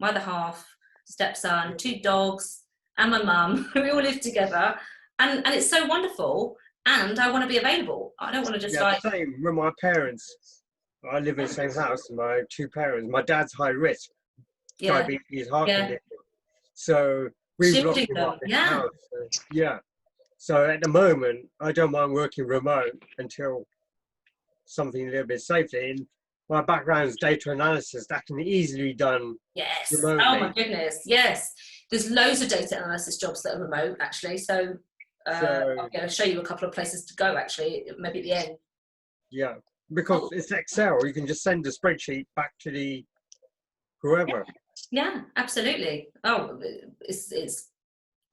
my other half, stepson, 2 dogs, and my mum, we all live together. And it's so wonderful. And I want to be available. I don't want to just same with my parents. I live in the same house with my 2 parents. My dad's high risk, diabetes, heart condition. So we've locked him up in the house. So at the moment, I don't mind working remote until something a little bit safer. In my background is data analysis. That can easily be done remotely. Oh my goodness, yes. There's loads of data analysis jobs that are remote, actually. So I'm going to show you a couple of places to go, actually, maybe at the end. Yeah, because it's Excel. You can just send the spreadsheet back to the whoever. Yeah, absolutely. Oh, it's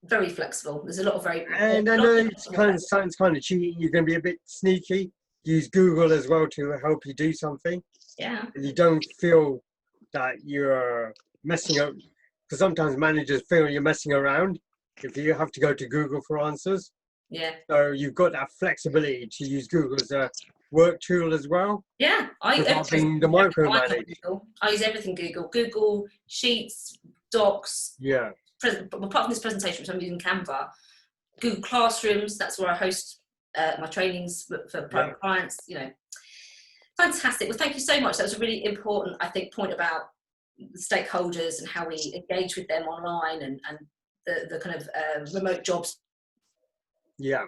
very flexible. There's a lot of And I know it sounds kind of cheating. You're going to be a bit sneaky. Use Google as well to help you do something. Yeah. And you don't feel that you're messing up, because sometimes managers feel you're messing around if you have to go to Google for answers. Yeah. So you've got that flexibility to use Google as a work tool as well. Yeah. Without being the micromanage. I use everything Google. Google Sheets, Docs. Yeah. Apart from this presentation, which I'm using Canva, Google Classrooms, that's where I host my trainings for private clients, Fantastic. Well, thank you so much. That was a really important, I think, point about the stakeholders and how we engage with them online and the kind of remote jobs. Yeah.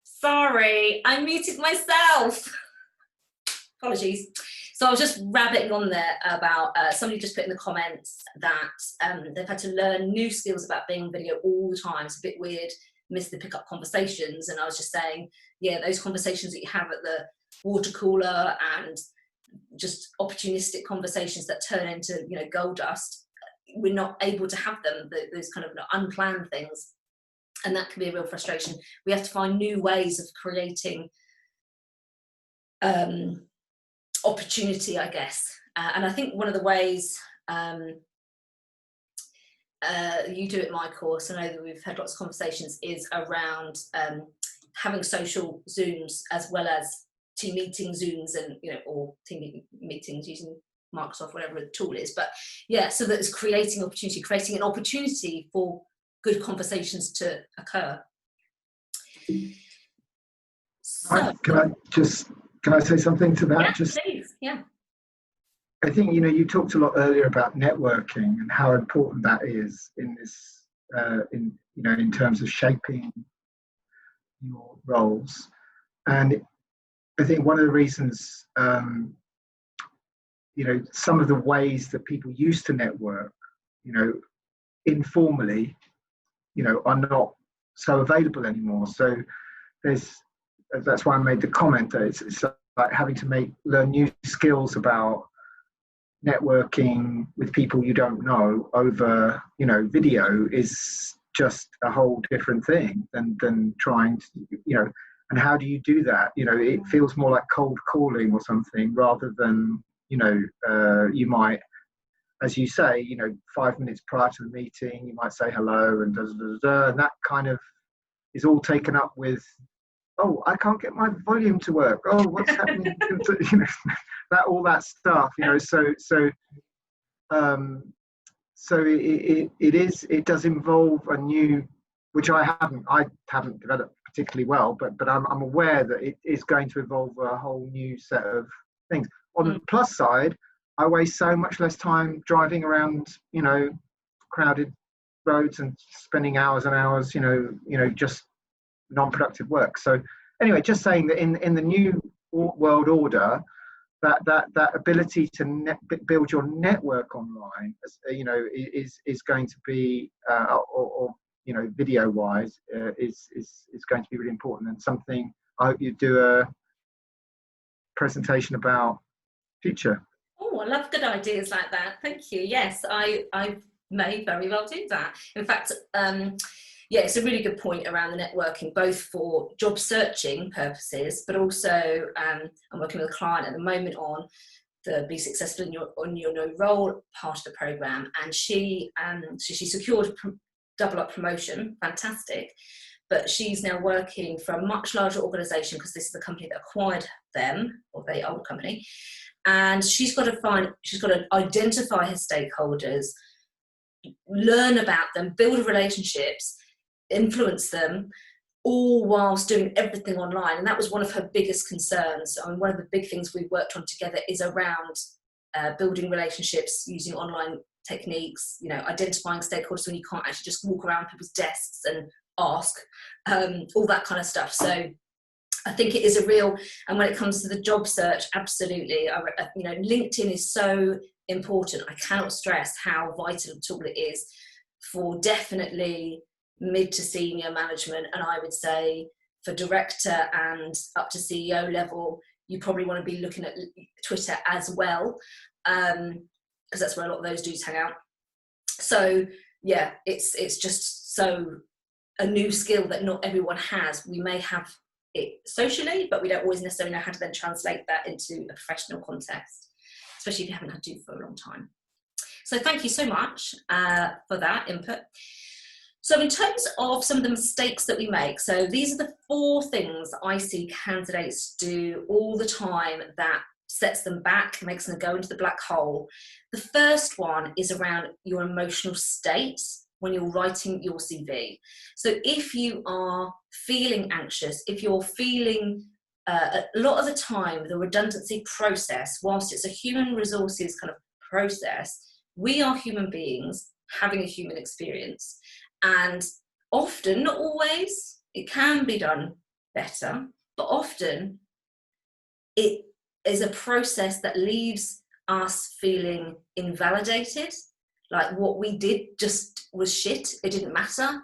Sorry, I muted myself. Apologies. So I was just rabbiting on there about somebody just put in the comments that they've had to learn new skills about being on video all the time. It's a bit weird, miss the pickup conversations. And I was just saying, yeah, those conversations that you have at the water cooler and just opportunistic conversations that turn into, you know, gold dust, we're not able to have them, those kind of unplanned things. And that can be a real frustration. We have to find new ways of creating opportunity, I guess. And I think one of the ways you do it in my course, I know that we've had lots of conversations, is around having social Zooms as well as team meeting Zooms, and, you know, or team meetings using Microsoft, whatever the tool is. But yeah, so that it's creating an opportunity for good conversations to occur. So, can I say something to that? Yeah, please. Yeah. I think, you know, you talked a lot earlier about networking and how important that is in this, in terms of shaping your roles. And I think one of the reasons, some of the ways that people used to network, you know, informally, you know, are not so available anymore. So that's why I made the comment that it's like having to learn new skills about networking with people you don't know over, you know, video is just a whole different thing than trying to, you know, and how do you do that? You know, it feels more like cold calling or something rather than, you know, you might, as you say, you know, 5 minutes prior to the meeting, you might say hello and and that kind of is all taken up with, oh, I can't get my volume to work. Oh, what's happening? You know, all that stuff. You know, it does involve a new, which I haven't developed particularly well, but I'm aware that it is going to involve a whole new set of things. On the plus side, I waste so much less time driving around, you know, crowded roads and spending hours and hours, you know, just non-productive work. So anyway, just saying that in the new world order, that ability to build your network online, you know, is going to be, or you know, video wise, is going to be really important, and something I hope you do a presentation about future. Oh, I love good ideas like that. Thank you. Yes, I may very well do that. In fact, yeah, it's a really good point around the networking, both for job searching purposes, but also I'm working with a client at the moment on the Be Successful in Your No Role part of the program, and she secured double up promotion, fantastic, but she's now working for a much larger organisation because this is the company that acquired them, or the old company, and she's got to identify her stakeholders, learn about them, build relationships, influence them, all whilst doing everything online. And that was one of her biggest concerns. I mean, one of the big things we worked on together is around building relationships using online techniques, you know, identifying stakeholders when you can't actually just walk around people's desks and ask, all that kind of stuff. So I think it is a real, and when it comes to the job search, absolutely, you know, LinkedIn is so important. I cannot stress how vital a tool it is for definitely mid to senior management, and I would say for director and up to CEO level, you probably want to be looking at Twitter as well, because that's where a lot of those dudes hang out. So yeah, it's just so a new skill that not everyone has. We may have it socially, but we don't always necessarily know how to then translate that into a professional context, especially if you haven't had to for a long time. So thank you so much for that input. So in terms of some of the mistakes that we make, so these are the 4 things I see candidates do all the time that sets them back, makes them go into the black hole. The first one is around your emotional state when you're writing your CV. So if you are feeling anxious, if you're feeling, a lot of the time, the redundancy process, whilst it's a human resources kind of process, we are human beings having a human experience. And often, not always, it can be done better, but often it is a process that leaves us feeling invalidated, like what we did just was shit, it didn't matter.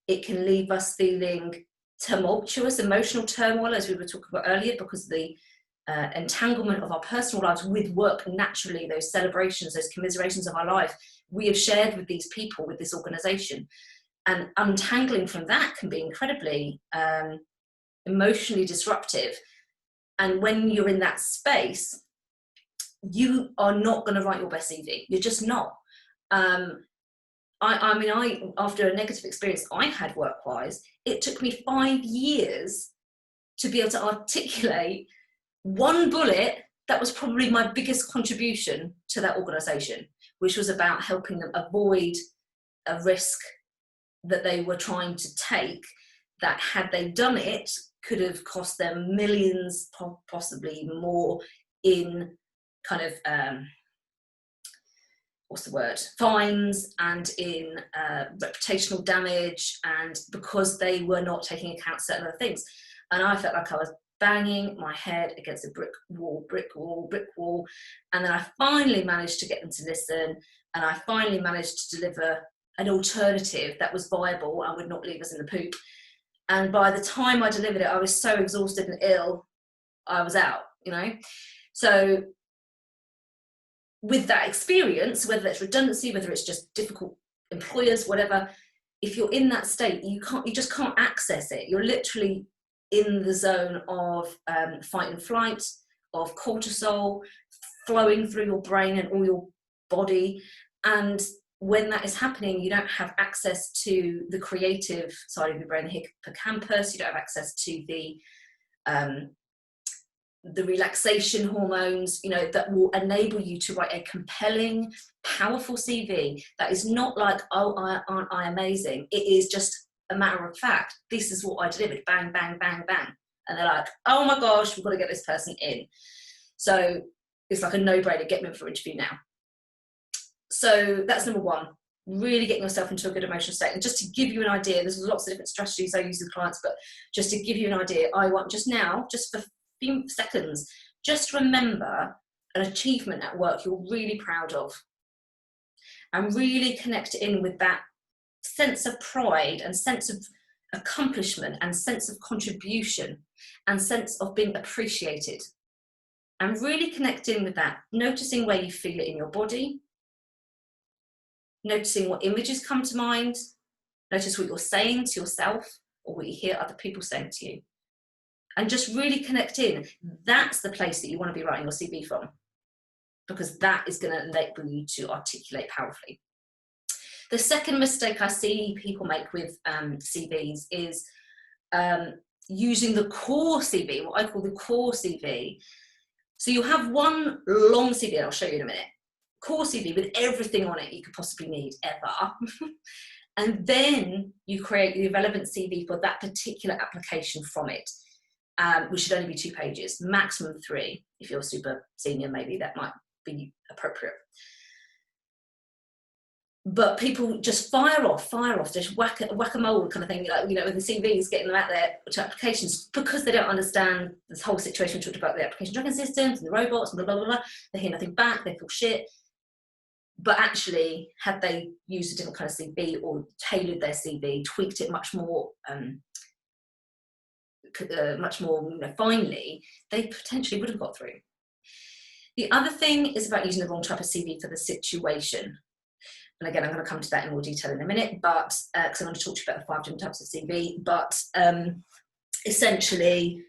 It can leave us feeling tumultuous, emotional turmoil, as we were talking about earlier, because of the entanglement of our personal lives with work. Naturally, those celebrations, those commiserations of our life, we have shared with these people, with this organisation, and untangling from that can be incredibly emotionally disruptive. And when you're in that space, you are not going to write your best CV. You're just not. I mean, after a negative experience I had work-wise, it took me 5 years to be able to articulate one bullet that was probably my biggest contribution to that organisation, which was about helping them avoid a risk that they were trying to take, that had they done it, could have cost them millions, possibly more, in kind of fines, and in reputational damage, and because they were not taking account certain other things. And I felt like I was banging my head against a brick wall, and then I finally managed to get them to listen, and I finally managed to deliver an alternative that was viable and would not leave us in the poop. And by the time I delivered it, I was so exhausted and ill, I was out, you know. So with that experience, whether it's redundancy, whether it's just difficult employers, whatever, if you're in that state, you just can't access it. You're literally in the zone of fight and flight, of cortisol flowing through your brain and all your body. And when that is happening, you don't have access to the creative side of your brain, the hippocampus. You don't have access to the relaxation hormones, you know, that will enable you to write a compelling, powerful CV that is not like, oh, aren't I amazing? It is just a matter of fact. This is what I delivered. Bang, bang, bang, bang. And they're like, oh my gosh, we've got to get this person in. So it's like a no-brainer. Get me in for an interview now. So that's number one, really getting yourself into a good emotional state. And just to give you an idea, there's lots of different strategies I use with clients, but just to give you an idea, I want just now, just for a few seconds, just remember an achievement at work you're really proud of, and really connect in with that sense of pride and sense of accomplishment and sense of contribution and sense of being appreciated, and really connect in with that, noticing where you feel it in your body, noticing what images come to mind, notice what you're saying to yourself or what you hear other people saying to you, and just really connect in. That's the place that you want to be writing your CV from, because that is going to enable you to articulate powerfully. The second mistake I see people make with CVs is using the core CV, what I call the core CV. So you'll have one long CV, I'll show you in a minute, core CV with everything on it you could possibly need ever. And then you create the relevant CV for that particular application from it, which should only be 2 pages, maximum 3. If you're super senior, maybe that might be appropriate. But people just fire off, just whack-a-mole kind of thing, like, you know, with the CVs, getting them out there to applications, because they don't understand this whole situation. We talked about the application tracking systems and the robots and blah, blah, blah, blah. They hear nothing back, they feel shit. But actually, had they used a different kind of CV or tailored their CV, tweaked it much more, finely, they potentially would have got through. The other thing is about using the wrong type of CV for the situation. And again, I'm going to come to that in more detail in a minute, but because I'm going to talk to you about the 5 different types of CV. But essentially,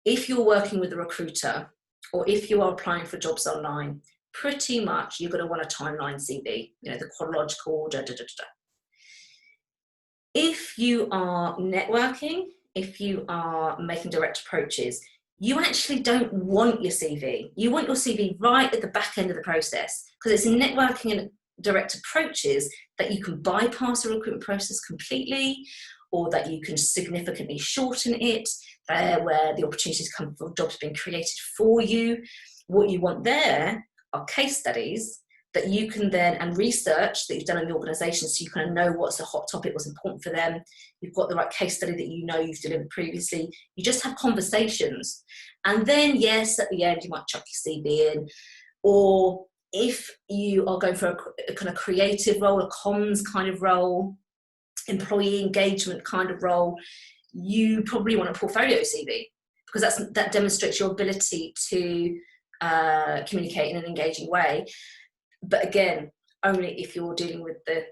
if you're working with a recruiter or if you are applying for jobs online, pretty much you're going to want a timeline CV, you know, the chronological, If you are networking, if you are making direct approaches, you actually don't want your CV. You want your CV right at the back end of the process, because it's in networking and direct approaches that you can bypass the recruitment process completely, or that you can significantly shorten it, where the opportunities come for jobs being created for you. What you want there are case studies that you can then, and research that you've done in the organisation, so you kind of know what's a hot topic, what's important for them. You've got the right case study that you know you've delivered previously. You just have conversations. And then, yes, at the end, you might chuck your CV in. Or if you are going for a kind of creative role, a comms kind of role, employee engagement kind of role, you probably want a portfolio CV, because that demonstrates your ability to communicate in an engaging way. But again, only if you're dealing with the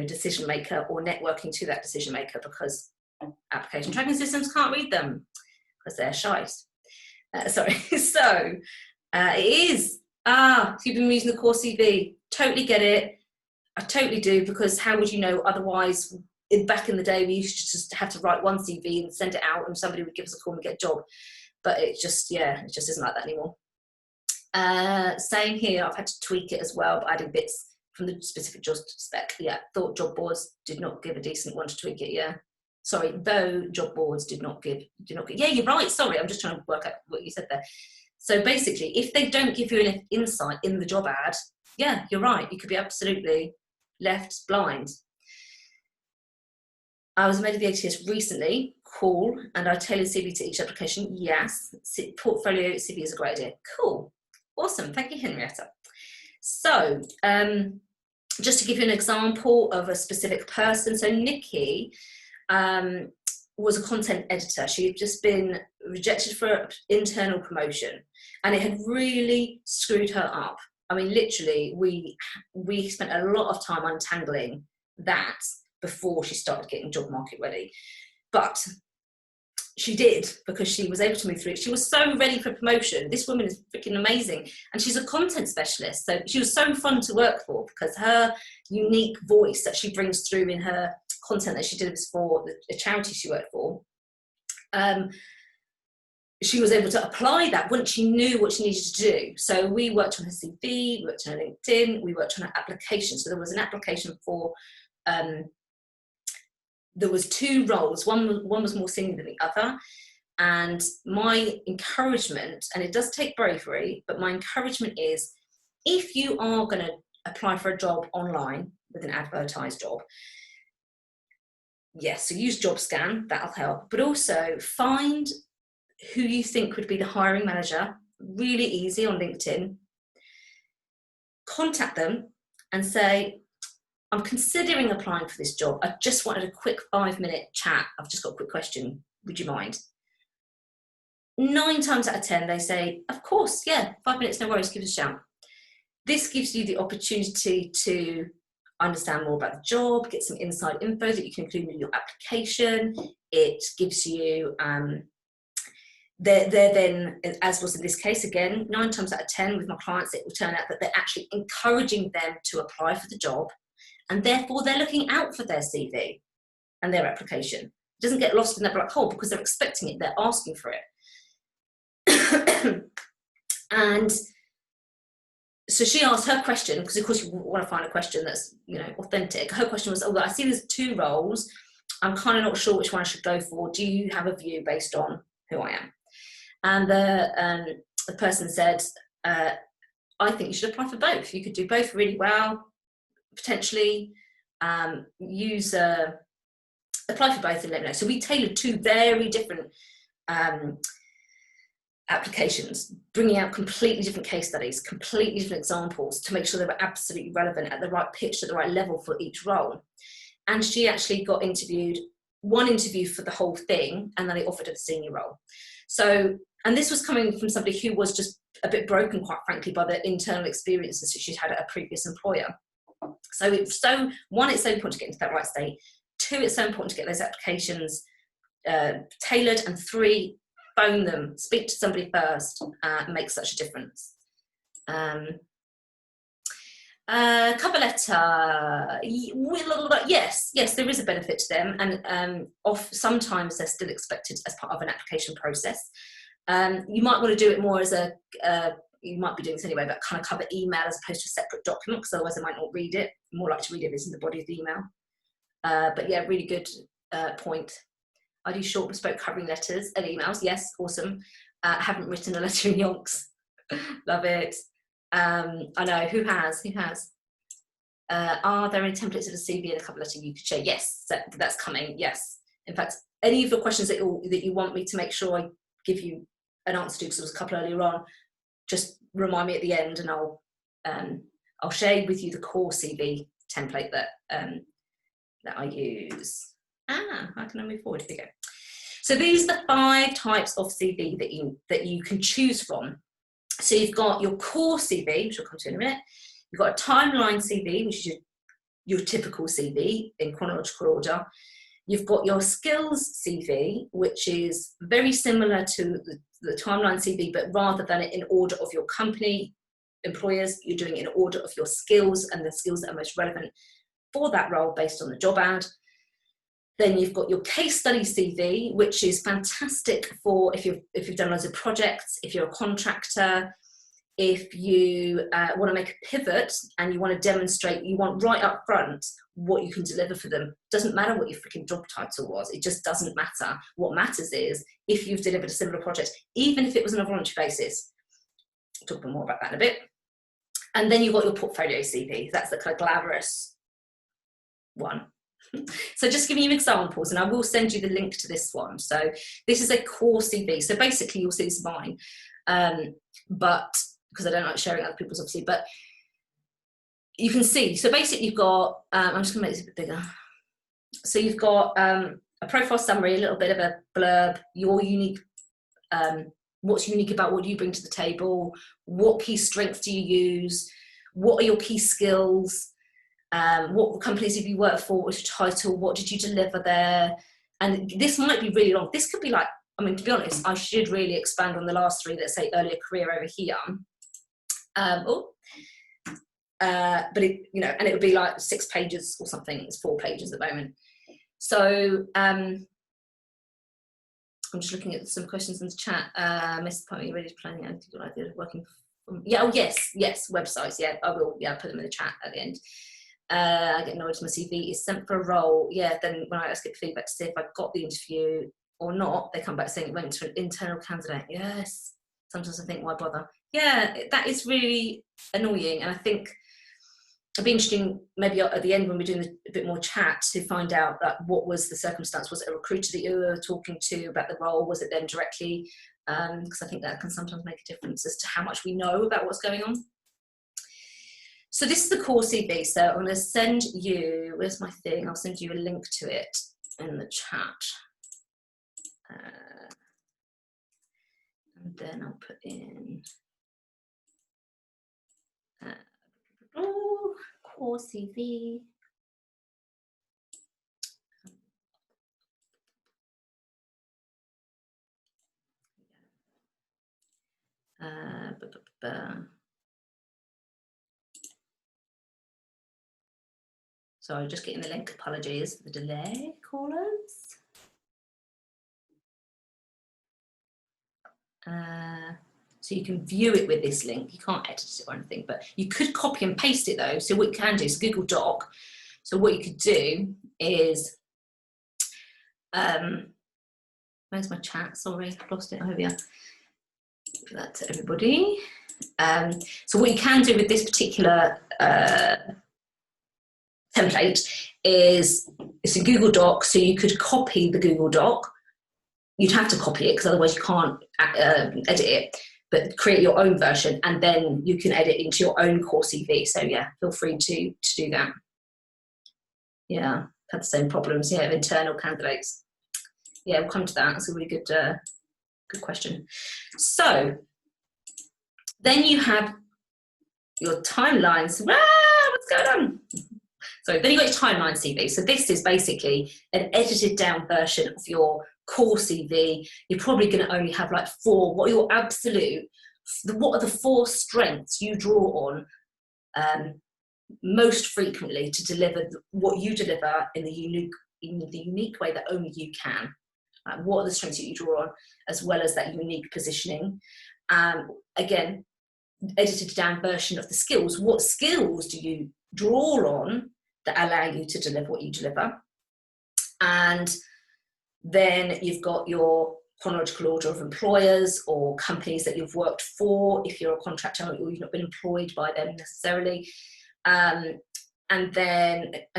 decision maker or networking to that decision maker, because application tracking systems can't read them because they're shite. Sorry. So it is. So you've been using the core CV. Totally get it. I totally do, because how would you know otherwise? Back in the day, we used to just have to write one CV and send it out, and somebody would give us a call and get a job. But it just isn't like that anymore. Same here, I've had to tweak it as well, but adding bits from the specific job spec. Yeah, thought job boards did not give a decent one to tweak it. Yeah, sorry, though job boards did not give. Yeah, you're right. Sorry, I'm just trying to work out what you said there. So basically, if they don't give you enough insight in the job ad, yeah, you're right. You could be absolutely left blind. I was made of the ATS recently. Cool. And I tailored CV to each application. Yes. Portfolio CV is a great idea. Cool. Awesome. Thank you, Henrietta. So just to give you an example of a specific person. So Nikki was a content editor. She had just been rejected for internal promotion, and it had really screwed her up. I mean, literally, we spent a lot of time untangling that before she started getting job market ready. But she did, because she was able to move through it. She was so ready for promotion. This woman is freaking amazing. And she's a content specialist. So she was so fun to work for, because her unique voice that she brings through in her content that she delivers for the charity she worked for, she was able to apply that once she knew what she needed to do. So we worked on her CV, we worked on her LinkedIn, we worked on her application. So there was an application for there was two roles. One was more senior than the other. And my encouragement, and it does take bravery, but my encouragement is, if you are going to apply for a job online with an advertised job, yes, so use JobScan, that'll help. But also find who you think would be the hiring manager, really easy on LinkedIn. Contact them and say, I'm considering applying for this job. I just wanted a quick 5-minute chat. I've just got a quick question. Would you mind? 9 times out of 10, they say, of course, yeah, 5 minutes, no worries, give us a shout. This gives you the opportunity to understand more about the job, get some inside info that you can include in your application. It gives you, they're then, as was in this case, again, 9 times out of 10 with my clients, it will turn out that they're actually encouraging them to apply for the job. And therefore, they're looking out for their CV and their application. It doesn't get lost in that black hole, because they're expecting it, they're asking for it. And so she asked her question, because of course you want to find a question that's authentic. Her question was, I see there's 2 roles. I'm kind of not sure which one I should go for. Do you have a view based on who I am? And the person said, I think you should apply for both. You could do both really well. Potentially apply for both and let me know. So we tailored 2 very different applications, bringing out completely different case studies, completely different examples, to make sure they were absolutely relevant at the right pitch, at the right level for each role. And she actually got one interview for the whole thing, and then they offered her the senior role. So, and this was coming from somebody who was just a bit broken, quite frankly, by the internal experiences that she'd had at a previous employer. So it's so important to get into that right state. 2, it's so important to get those applications tailored, and 3, phone them, speak to somebody first, makes such a difference. Cover letter, yes, there is a benefit to them, and sometimes they're still expected as part of an application process. You might want to do it more as you might be doing this anyway, but kind of cover email as opposed to a separate document, because otherwise I might not read it. More likely to read it is in the body of the email. But yeah, really good point. I do short bespoke covering letters and emails. Yes, awesome. I haven't written a letter in yonks. Love it. I know, who has? Are there any templates of a CV and a cover letter you could share? Yes, that's coming, yes. In fact, any of the questions that you want me to make sure I give you an answer to, because there was a couple earlier on, just remind me at the end, and I'll share with you the core CV template that I use. How can I move forward? Here we go. So these are the 5 types of CV that you can choose from. So you've got your core CV, which I'll come to in a minute. You've got a timeline CV, which is your typical CV in chronological order. You've got your skills CV, which is very similar to the timeline CV, but rather than it in order of your company, employers, you're doing it in order of your skills and the skills that are most relevant for that role based on the job ad. Then you've got your case study CV, which is fantastic for if you've done loads of projects, if you're a contractor, if you want to make a pivot and you want to demonstrate, you want right up front what you can deliver for them. Doesn't matter what your freaking job title was. It just doesn't matter. What matters is if you've delivered a similar project, even if it was on a voluntary basis. I'll talk a bit more about that in a bit. And then you've got your portfolio CV. That's the kind of glamorous one. So just giving you examples, and I will send you the link to this one. So this is a core CV. So basically you'll see this is mine, but because I don't like sharing other people's, obviously, but you can see. So basically you've got, I'm just gonna make this a bit bigger. So you've got a profile summary, a little bit of a blurb, your unique, what's unique about what you bring to the table, what key strengths do you use, what are your key skills, what companies have you worked for, what's your title, what did you deliver there? And this might be really long. This could be like, I mean, to be honest, I should really expand on the last 3, let's say earlier career over here. But it, you know, and it would be like 6 pages or something. It's 4 pages at the moment. So I'm just looking at some questions in the chat. Mr. Point, are you ready to plan the good idea of working from, yeah, oh yes, websites, yeah, I will, yeah, put them in the chat at the end. I get noticed my CV is sent for a role, yeah, then when I ask it feedback to see if I got the interview or not, they come back saying it went to an internal candidate. Yes, sometimes I think, why bother? Yeah, that is really annoying, and I think it'd be interesting maybe at the end when we're doing a bit more chat to find out what was the circumstance. Was it a recruiter that you were talking to about the role? Was it them directly? Because I think that can sometimes make a difference as to how much we know about what's going on. So this is the core CV. So I'm going to send you, where's my thing? I'll send you a link to it in the chat. And then I'll put in core CV. Sorry, just getting the link. Apologies for the delay, callers. So you can view it with this link. You can't edit it or anything, but you could copy and paste it though. So what you can do is Google Doc. So what you could do is, where's my chat? Sorry, I've lost it. Oh, yeah. Give that to everybody. So what you can do with this particular template is it's a Google Doc, so you could copy the Google Doc. You'd have to copy it because otherwise you can't edit it, but create your own version and then you can edit into your own core CV. So yeah, feel free to do that. Yeah, had the same problems, yeah, of internal candidates. Yeah, we'll come to that. That's a really good, good question. So then you have your timelines. What's going on? So then you've got your timeline CV. So this is basically an edited down version of your core CV. You're probably going to only have like 4. What are the 4 strengths you draw on most frequently to deliver what you deliver in the unique way that only you can. What are the strengths that you draw on, as well as that unique positioning? Again, edited down version of the skills. What skills do you draw on that allow you to deliver what you deliver? And then you've got your chronological order of employers or companies that you've worked for, if you're a contractor or you've not been employed by them necessarily. And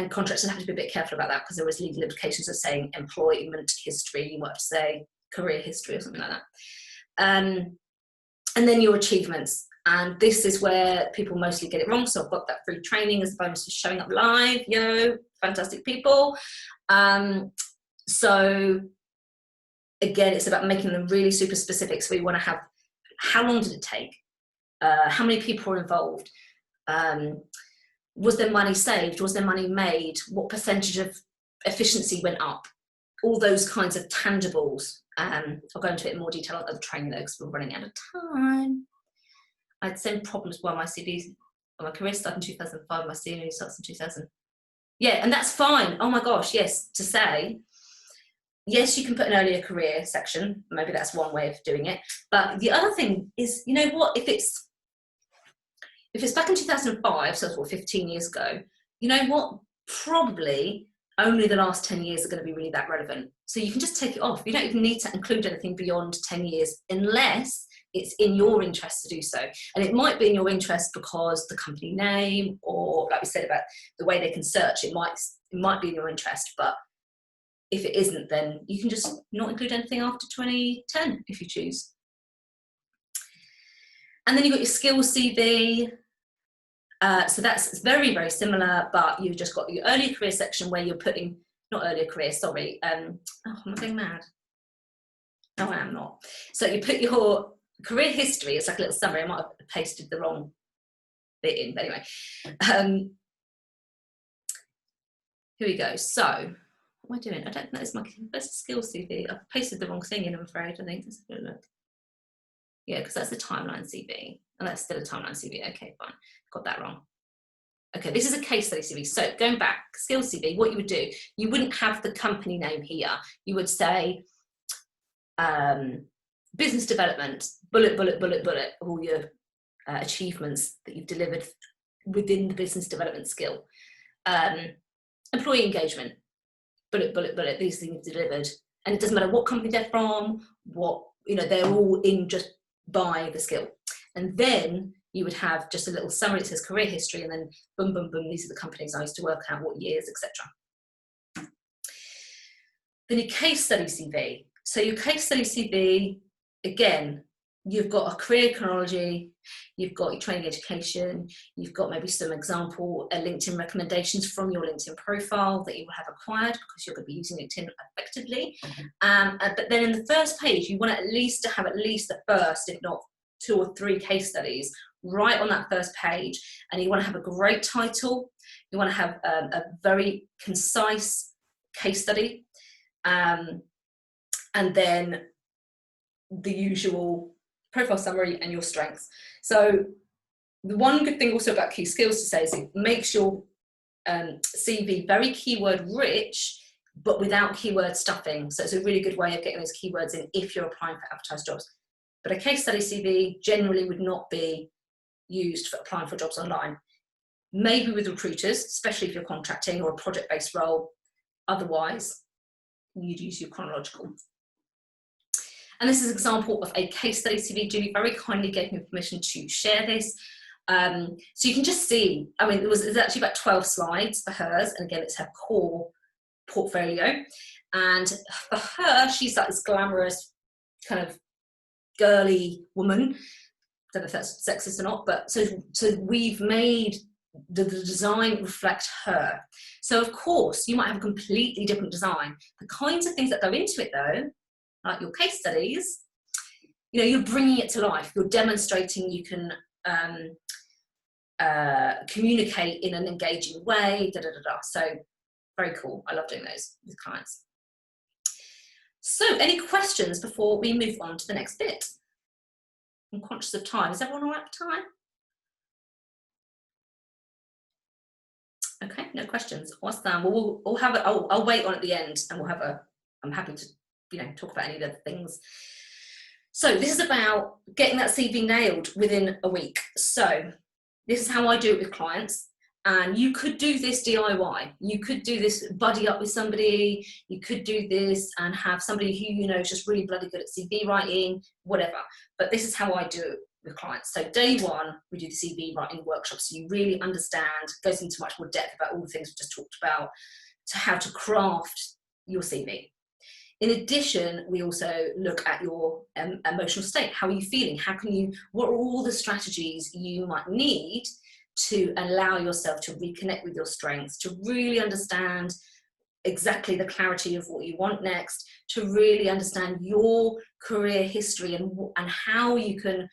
contractors have to be a bit careful about that because there is legal implications of saying employment history. You might have to say career history or something like that. And then your achievements. And this is where people mostly get it wrong. So I've got that free training as a bonus for showing up live. Fantastic people. So again, it's about making them really super specific. So we want to have, how long did it take? How many people were involved? Was there money saved? Was there money made? What percentage of efficiency went up? All those kinds of tangibles. I'll go into it in more detail at the training though, because we're running out of time. I had the same problems while my CV, my career started in 2005, my CV starts in 2000. Yeah, and that's fine. Oh my gosh, yes, to say, yes, you can put an earlier career section. Maybe that's one way of doing it. But the other thing is, you know what, if it's back in 2005, so that's 15 years ago, you know what, probably only the last 10 years are going to be really that relevant. So you can just take it off. You don't even need to include anything beyond 10 years unless it's in your interest to do so. And it might be in your interest because the company name, or like we said about the way they can search, it might be in your interest. But if it isn't, then you can just not include anything after 2010 if you choose. And then you've got your skills CV. So that's very, very similar, but you've just got your earlier career section where you're putting, not earlier career, sorry. Oh, I'm going mad. No, I am not. So you put your career history, it's like a little summary. I might have pasted the wrong bit in, but anyway. Here we go. So what am I doing? I don't think that is my best skills CV. I've pasted the wrong thing in, I'm afraid. I think. Let's have a look. Yeah, because that's the timeline CV. And that's still a timeline CV. Okay, fine. Got that wrong. Okay, this is a case study CV. So going back, skills CV, what you would do, you wouldn't have the company name here. You would say business development, bullet, bullet, bullet, bullet, all your achievements that you've delivered within the business development skill. Employee engagement, bullet, bullet, bullet, these things delivered. And it doesn't matter what company they're from, they're all in just by the skill. And then you would have just a little summary that says career history, and then boom, boom, boom, these are the companies I used to work at, what years, etc. Then your case study CV. So your case study CV, again, you've got a career chronology, you've got your training education, you've got maybe some example LinkedIn recommendations from your LinkedIn profile that you will have acquired because you're going to be using LinkedIn effectively. But then in the first page, you want to have at least the first, if not 2 or 3 case studies right on that first page. And you want to have a great title. You want to have a very concise case study. And then the usual profile summary and your strengths. So the one good thing also about key skills to say is it makes your CV very keyword rich, but without keyword stuffing. So it's a really good way of getting those keywords in if you're applying for advertised jobs. But a case study CV generally would not be used for applying for jobs online. Maybe with recruiters, especially if you're contracting or a project-based role. Otherwise, you'd use your chronological. And this is an example of a case study CV. Julie very kindly gave me permission to share this. So you can just see, there's actually about 12 slides for hers. And again, it's her core portfolio. And for her, she's like this glamorous kind of girly woman. I don't know if that's sexist or not, but so we've made the design reflect her. So of course, you might have a completely different design. The kinds of things that go into it though, like your case studies, you're bringing it to life. You're demonstrating you can communicate in an engaging way, So very cool. I love doing those with clients. So any questions before we move on to the next bit? I'm conscious of time. Is everyone all right for time? Okay, no questions. Awesome. Well, we'll have I'll wait on at the end, and I'm happy to talk about any of the things. So this is about getting that CV nailed within a week. So this is how I do it with clients. And you could do this DIY. You could do this buddy up with somebody. You could do this and have somebody who you know is just really bloody good at CV writing, whatever. But this is how I do it with clients. So day one, we do the CV writing workshop. So you really understand, goes into much more depth about all the things we just talked about, to how to craft your CV. In addition, we also look at your emotional state. How are you feeling? What are all the strategies you might need to allow yourself to reconnect with your strengths, to really understand exactly the clarity of what you want next, to really understand your career history and how you can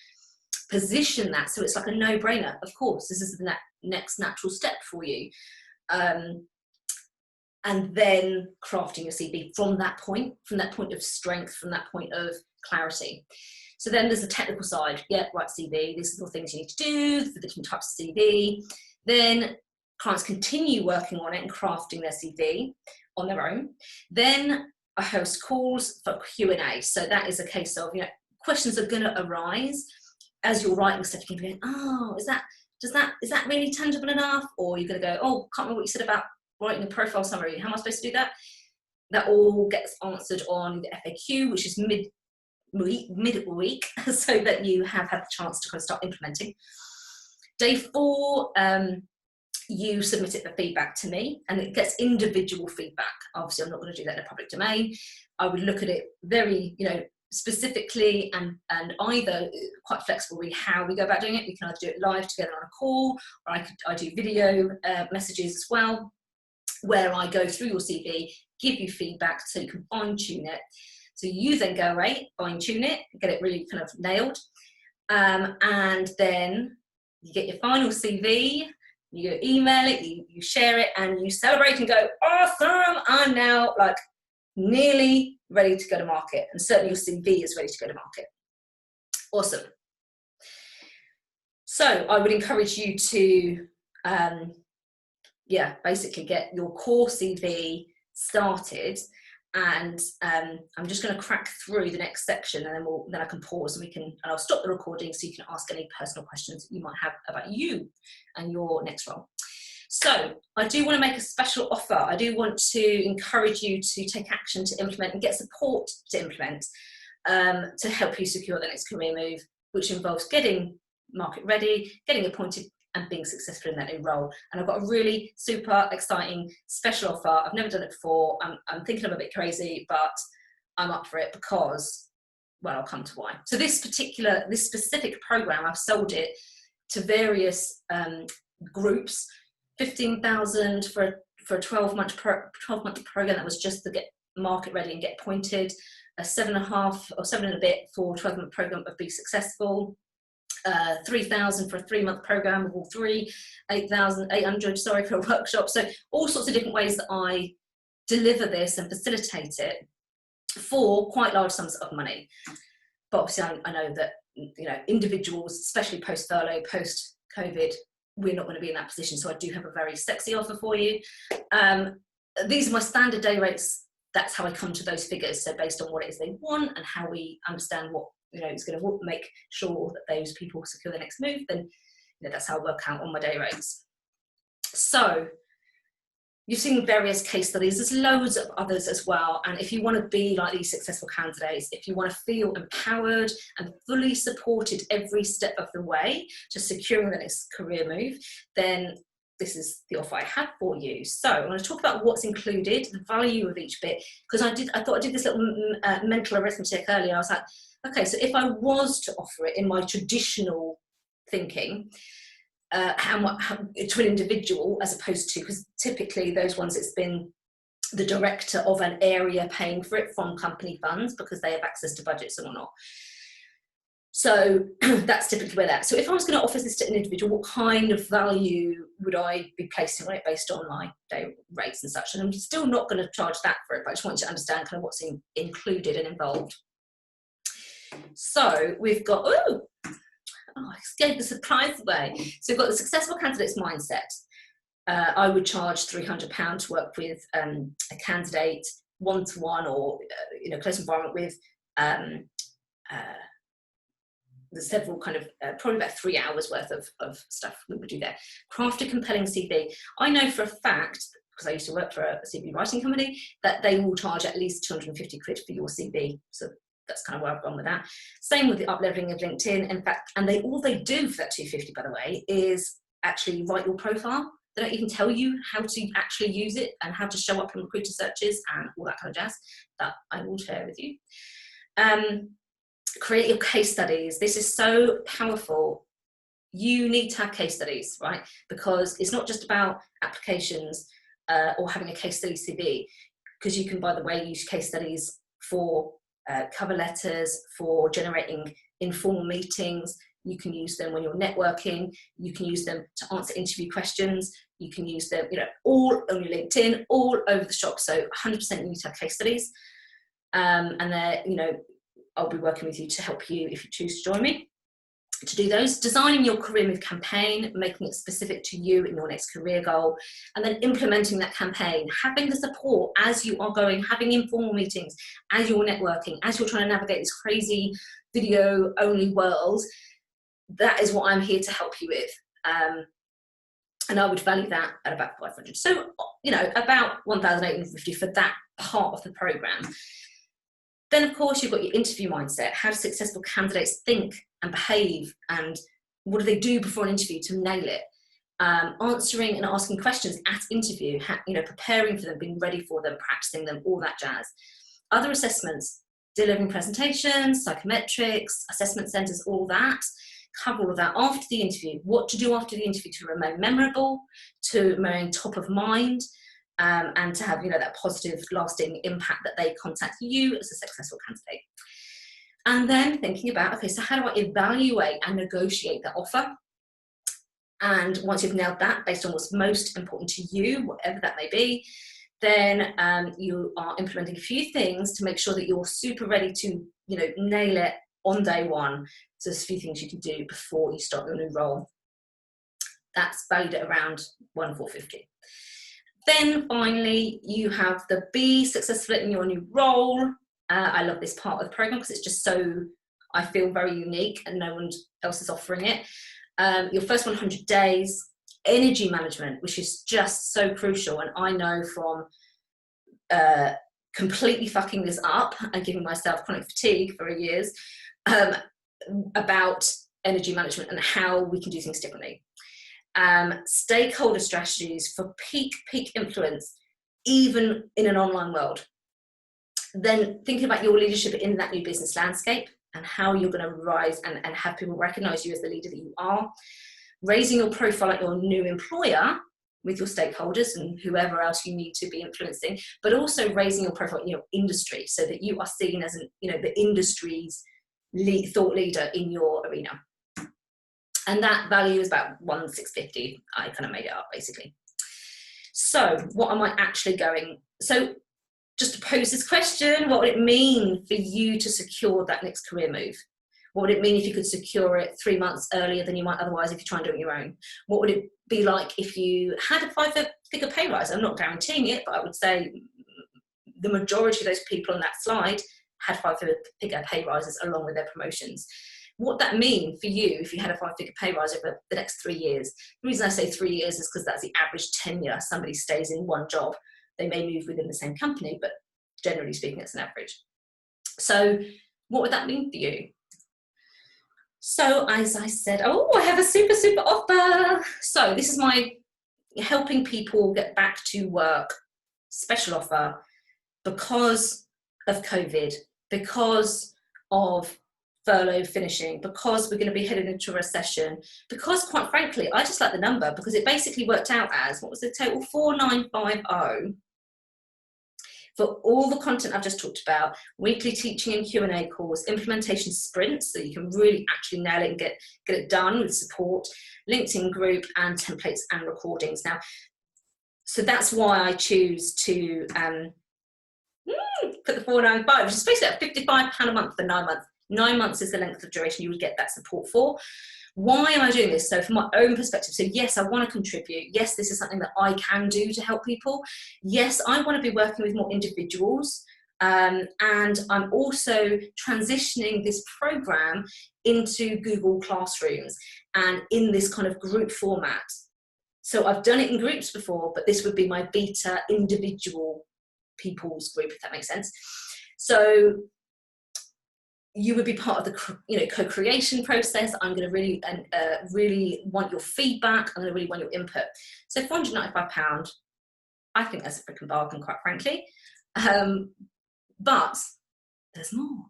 position that so it's like a no-brainer. Of course, this is the next natural step for you. And then crafting your CV from that point of strength, from that point of clarity. So then there's the technical side. Yeah, write CV. These are the things you need to do for the different types of CV. Then clients continue working on it and crafting their CV on their own. Then I host calls for Q&A. So that is a case of, you know, questions are going to arise as you're writing stuff. You're going to go, oh, is that really tangible enough? Or you're going to go, oh, can't remember what you said about writing a profile summary. How am I supposed to do that? That all gets answered on the FAQ, which is midweek, so that you have had the chance to kind of start implementing. Day 4, you submit it for feedback to me, and it gets individual feedback. Obviously, I'm not going to do that in a public domain. I would look at it very, you know, specifically and either quite flexible with how we go about doing it. We can either do it live together on a call, or I do video messages as well, where I go through your CV, give you feedback so you can fine-tune it. So you then go away, fine-tune it, get it really kind of nailed. And then you get your final CV, you email it, you share it, and you celebrate and go, awesome, I'm now like nearly ready to go to market. And certainly your CV is ready to go to market. Awesome. So I would encourage you to, basically get your core CV started. And I'm just going to crack through the next section, and then I can pause and I'll stop the recording so you can ask any personal questions you might have about you and your next role. So I do want to make a special offer. I do want to encourage you to take action to implement and get support to implement to help you secure the next career move, which involves getting market ready, getting appointed, and being successful in that new role. And I've got a really super exciting special offer. I've never done it before. I'm thinking I'm a bit crazy, but I'm up for it because, well, I'll come to why. So this specific program, I've sold it to various groups. 15,000 for a 12-month program that was just to get market ready and get appointed. A 7.5 or 7 and a bit for a 12-month program of Be Successful. 3,000 for a 3-month program of all three, 8,800 for a workshop. So all sorts of different ways that I deliver this and facilitate it for quite large sums of money. But obviously I know that, you know, individuals, especially post-furlough, post-COVID, we're not going to be in that position. So I do have a very sexy offer for you. These are my standard day rates. That's how I come to those figures. So based on what it is they want and how we understand what, you know, it's going to make sure that those people secure the next move, then, you know, that's how I work out on my day rates. So you've seen various case studies. There's loads of others as well. And if you want to be like these successful candidates, if you want to feel empowered and fully supported every step of the way to securing the next career move, then this is the offer I have for you. So I'm going to talk about what's included, the value of each bit, because I thought I did this little mental arithmetic earlier. I was like, okay, so if I was to offer it in my traditional thinking, how to an individual as opposed to, because typically those ones it's been the director of an area paying for it from company funds because they have access to budgets and whatnot. So that's typically where that. So if I was going to offer this to an individual, what kind of value would I be placing on it based on my day rates and such? And I'm still not going to charge that for it, but I just want you to understand kind of what's included and involved. So we've got, I gave the surprise away. So we've got the successful candidate's mindset. I would charge £300 to work with a candidate one-to-one or close environment with there's several kind of, probably about 3 hours worth of stuff we would do there. Craft a compelling CV. I know for a fact, because I used to work for a CV writing company, that they will charge at least 250 quid for your CV. So that's kind of where I've gone with that. Same with the up-leveling of LinkedIn. In fact, and all they do for that 250, by the way, is actually write your profile. They don't even tell you how to actually use it and how to show up in recruiter searches and all that kind of jazz that I will share with you. Create your case studies. This is so powerful. You need to have case studies, right? Because it's not just about applications or having a case study CV, because you can, by the way, use case studies for cover letters, for generating informal meetings. You can use them when you're networking. You can use them to answer interview questions. You can use them, all on your LinkedIn, all over the shop. So 100% you need to have case studies. And they're, I'll be working with you to help you if you choose to join me to do those. Designing your career move campaign, making it specific to you in your next career goal, and then implementing that campaign, having the support as you are going, having informal meetings, as you're networking, as you're trying to navigate this crazy video only world. That is what I'm here to help you with. And I would value that at about 500. So, about 1,850 for that part of the program. Then, of course, you've got your interview mindset. How do successful candidates think and behave, and what do they do before an interview to nail it? Answering and asking questions at interview, preparing for them, being ready for them, practicing them, all that jazz. Other assessments, delivering presentations, psychometrics, assessment centres, all that. Cover all of that after the interview. What to do after the interview to remain memorable, to remain top of mind, and to have that positive, lasting impact that they contact you as a successful candidate. And then thinking about, okay, so how do I evaluate and negotiate that offer? And once you've nailed that, based on what's most important to you, whatever that may be, then you are implementing a few things to make sure that you're super ready to, nail it on day one. So there's a few things you can do before you start your new role. That's valued at around 1,450. Then finally, you have the be successful in your new role. I love this part of the program because it's just so, I feel, very unique and no one else is offering it. Your first 100 days, energy management, which is just so crucial. And I know from completely fucking this up and giving myself chronic fatigue for years, about energy management and how we can do things differently. Stakeholder strategies for peak influence, even in an online world. Then thinking about your leadership in that new business landscape and how you're going to rise and have people recognize you as the leader that you are. Raising your profile at your new employer with your stakeholders and whoever else you need to be influencing, but also raising your profile in your industry so that you are seen as the industry's thought leader in your arena. And that value is about 1,650. I kind of made it up basically. So what am I actually going? So just to pose this question, what would it mean for you to secure that next career move? What would it mean if you could secure it 3 months earlier than you might otherwise if you try and do it on your own? What would it be like if you had a 5-figure pay rise? I'm not guaranteeing it, but I would say the majority of those people on that slide had 5-figure pay rises along with their promotions. What that mean for you if you had a 5-figure pay rise over the next 3 years? The reason I say 3 years is because that's the average tenure somebody stays in one job. They may move within the same company, but generally speaking, it's an average. So what would that mean for you? So as I said, I have a super offer. So this is my helping people get back to work special offer because of COVID, because of furlough finishing, because we're going to be headed into a recession, because quite frankly, I just like the number because it basically worked out as, what was the total? 4,950 for all the content I've just talked about, weekly teaching and Q&A calls, implementation sprints, so you can really actually nail it and get it done with support, LinkedIn group and templates and recordings. Now, so that's why I choose to put the 495, which is basically at £55 a month for 9 months. 9 months is the length of duration you would get that support for. Why am I doing this? So from my own perspective, so yes, I want to contribute. Yes, this is something that I can do to help people. Yes, I want to be working with more individuals And I'm also transitioning this program into Google Classrooms and in this kind of group format. So I've done it in groups before, but this would be my beta individual people's group, if that makes sense. So you would be part of the co-creation process. I'm going to really want your feedback. I'm going to really want your input. So £495, I think that's a freaking bargain, quite frankly. But there's more.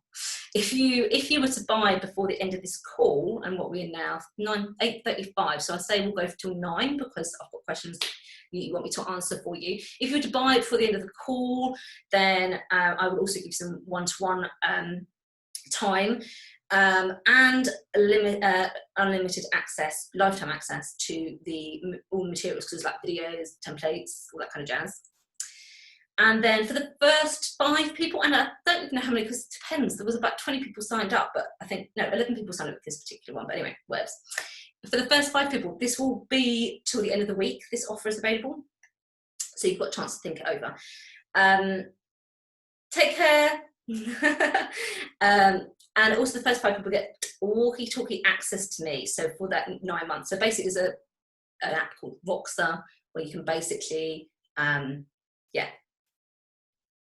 If you were to buy before the end of this call, and what we're now 8:35, so I say we'll go till 9 because I've got questions you want me to answer for you. If you were to buy it before the end of the call, then I would also give some one-to-one time and unlimited access, lifetime access to all the materials, because like videos, templates, all that kind of jazz. And then for the first 5 people, and I don't even know how many, because it depends, there was about 20 people signed up, but I think, no, 11 people signed up with this particular one, but anyway, works. For the first 5 people, this will be till the end of the week, this offer is available. So you've got a chance to think it over. Take care. And also the first 5 people get walkie-talkie access to me, so for that 9 months. So basically there's an app called Voxer where you can basically,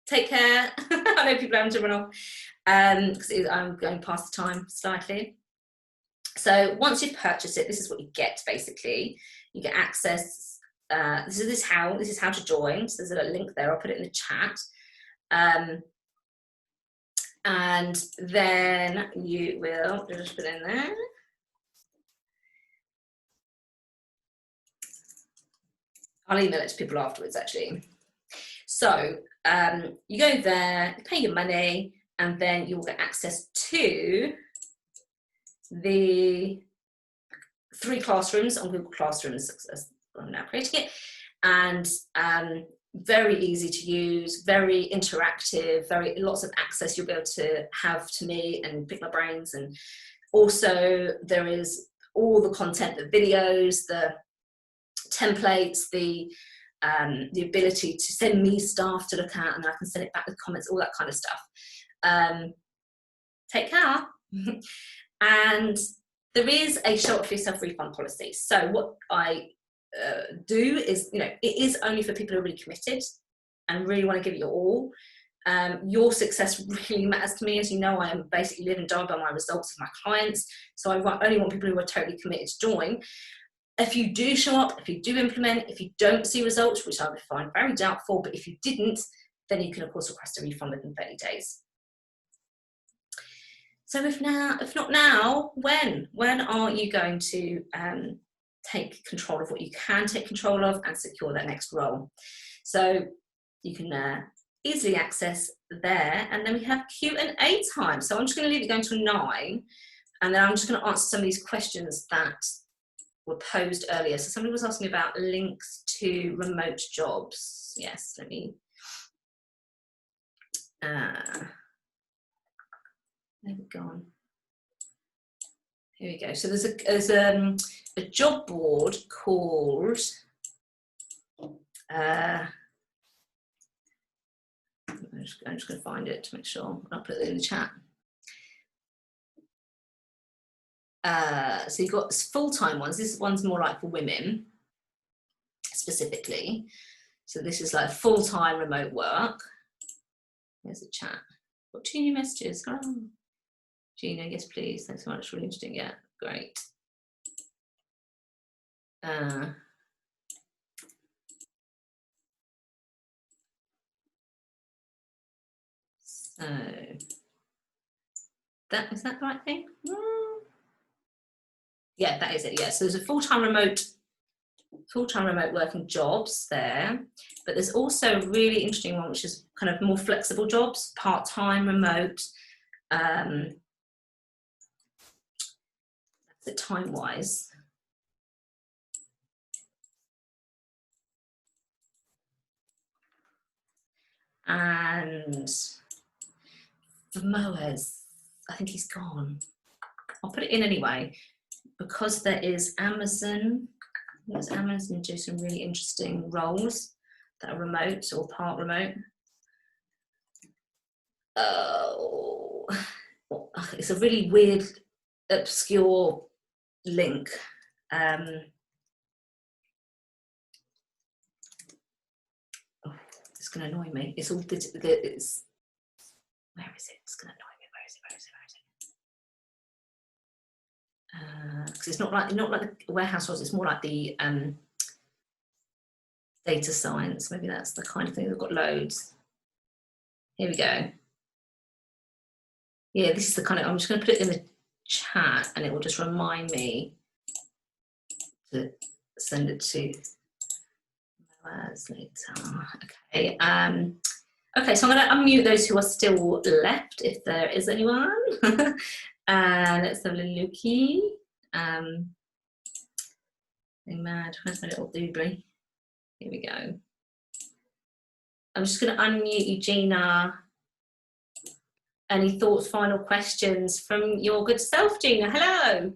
take care. I know people are having to run off because I'm going past the time slightly. So once you've purchased it, this is what you get basically. You get access. This is how to join. So there's a link there. I'll put it in the chat. And then you will just put it in there. I'll email it to people afterwards, actually. So you go there, you pay your money, and then you'll get access to the 3 classrooms on Google Classrooms, as I'm now creating it, and very easy to use, very interactive, lots of access you'll be able to have to me and pick my brains. And also there is all the content, the videos, the templates, the ability to send me stuff to look at, and I can send it back with comments, all that kind of stuff. Take care. And there is a show up for yourself refund policy. So what I do is, it is only for people who are really committed and really want to give it your all. Your success really matters to me. As you know, I am basically live and die by my results of my clients. So I only want people who are totally committed to join. If you do show up, if you do implement, if you don't see results, which I would find very doubtful, but if you didn't, then you can of course request a refund within 30 days. So if not now, when? When are you going to take control of what you can take control of and secure that next role? So you can easily access there, and then we have Q&A time. So I'm just going to leave it going till 9, and then I'm just going to answer some of these questions that were posed earlier. So somebody was asking about links to remote jobs. Yes, let me. There we go. Here we go. So there's a job board called. I'm just going to find it to make sure. I'll put it in the chat. So you've got full-time ones. This one's more like for women specifically. So this is like full-time remote work. There's the chat. Got 2 new messages. Oh. Gina, yes, please. Thanks so much. Really interesting. Yeah, great. So is that the right thing? Yeah, that is it. Yeah, so there's a full-time remote working jobs there, but there's also a really interesting one which is kind of more flexible jobs, part-time remote. That's it time-wise. And for Moaz, I think he's gone. I'll put it in anyway, because there is Amazon. There's Amazon do some really interesting roles that are remote or part remote. Oh, it's a really weird, obscure link. It's going to annoy me. It's all it's where is it? It's going to annoy me. Where is it? Because it's not like the warehouse was. It's more like the data science. Maybe that's the kind of thing. They've got loads. Here we go. Yeah, this is the kind of. I'm just going to put it in the chat, and it will just remind me to send it to later. Okay. Okay, so I'm going to unmute those who are still left, if there is anyone. Let's have a looky. Mad. Where's my little doobly? Here we go. I'm just going to unmute you, Gina. Any thoughts, final questions from your good self, Gina? Hello.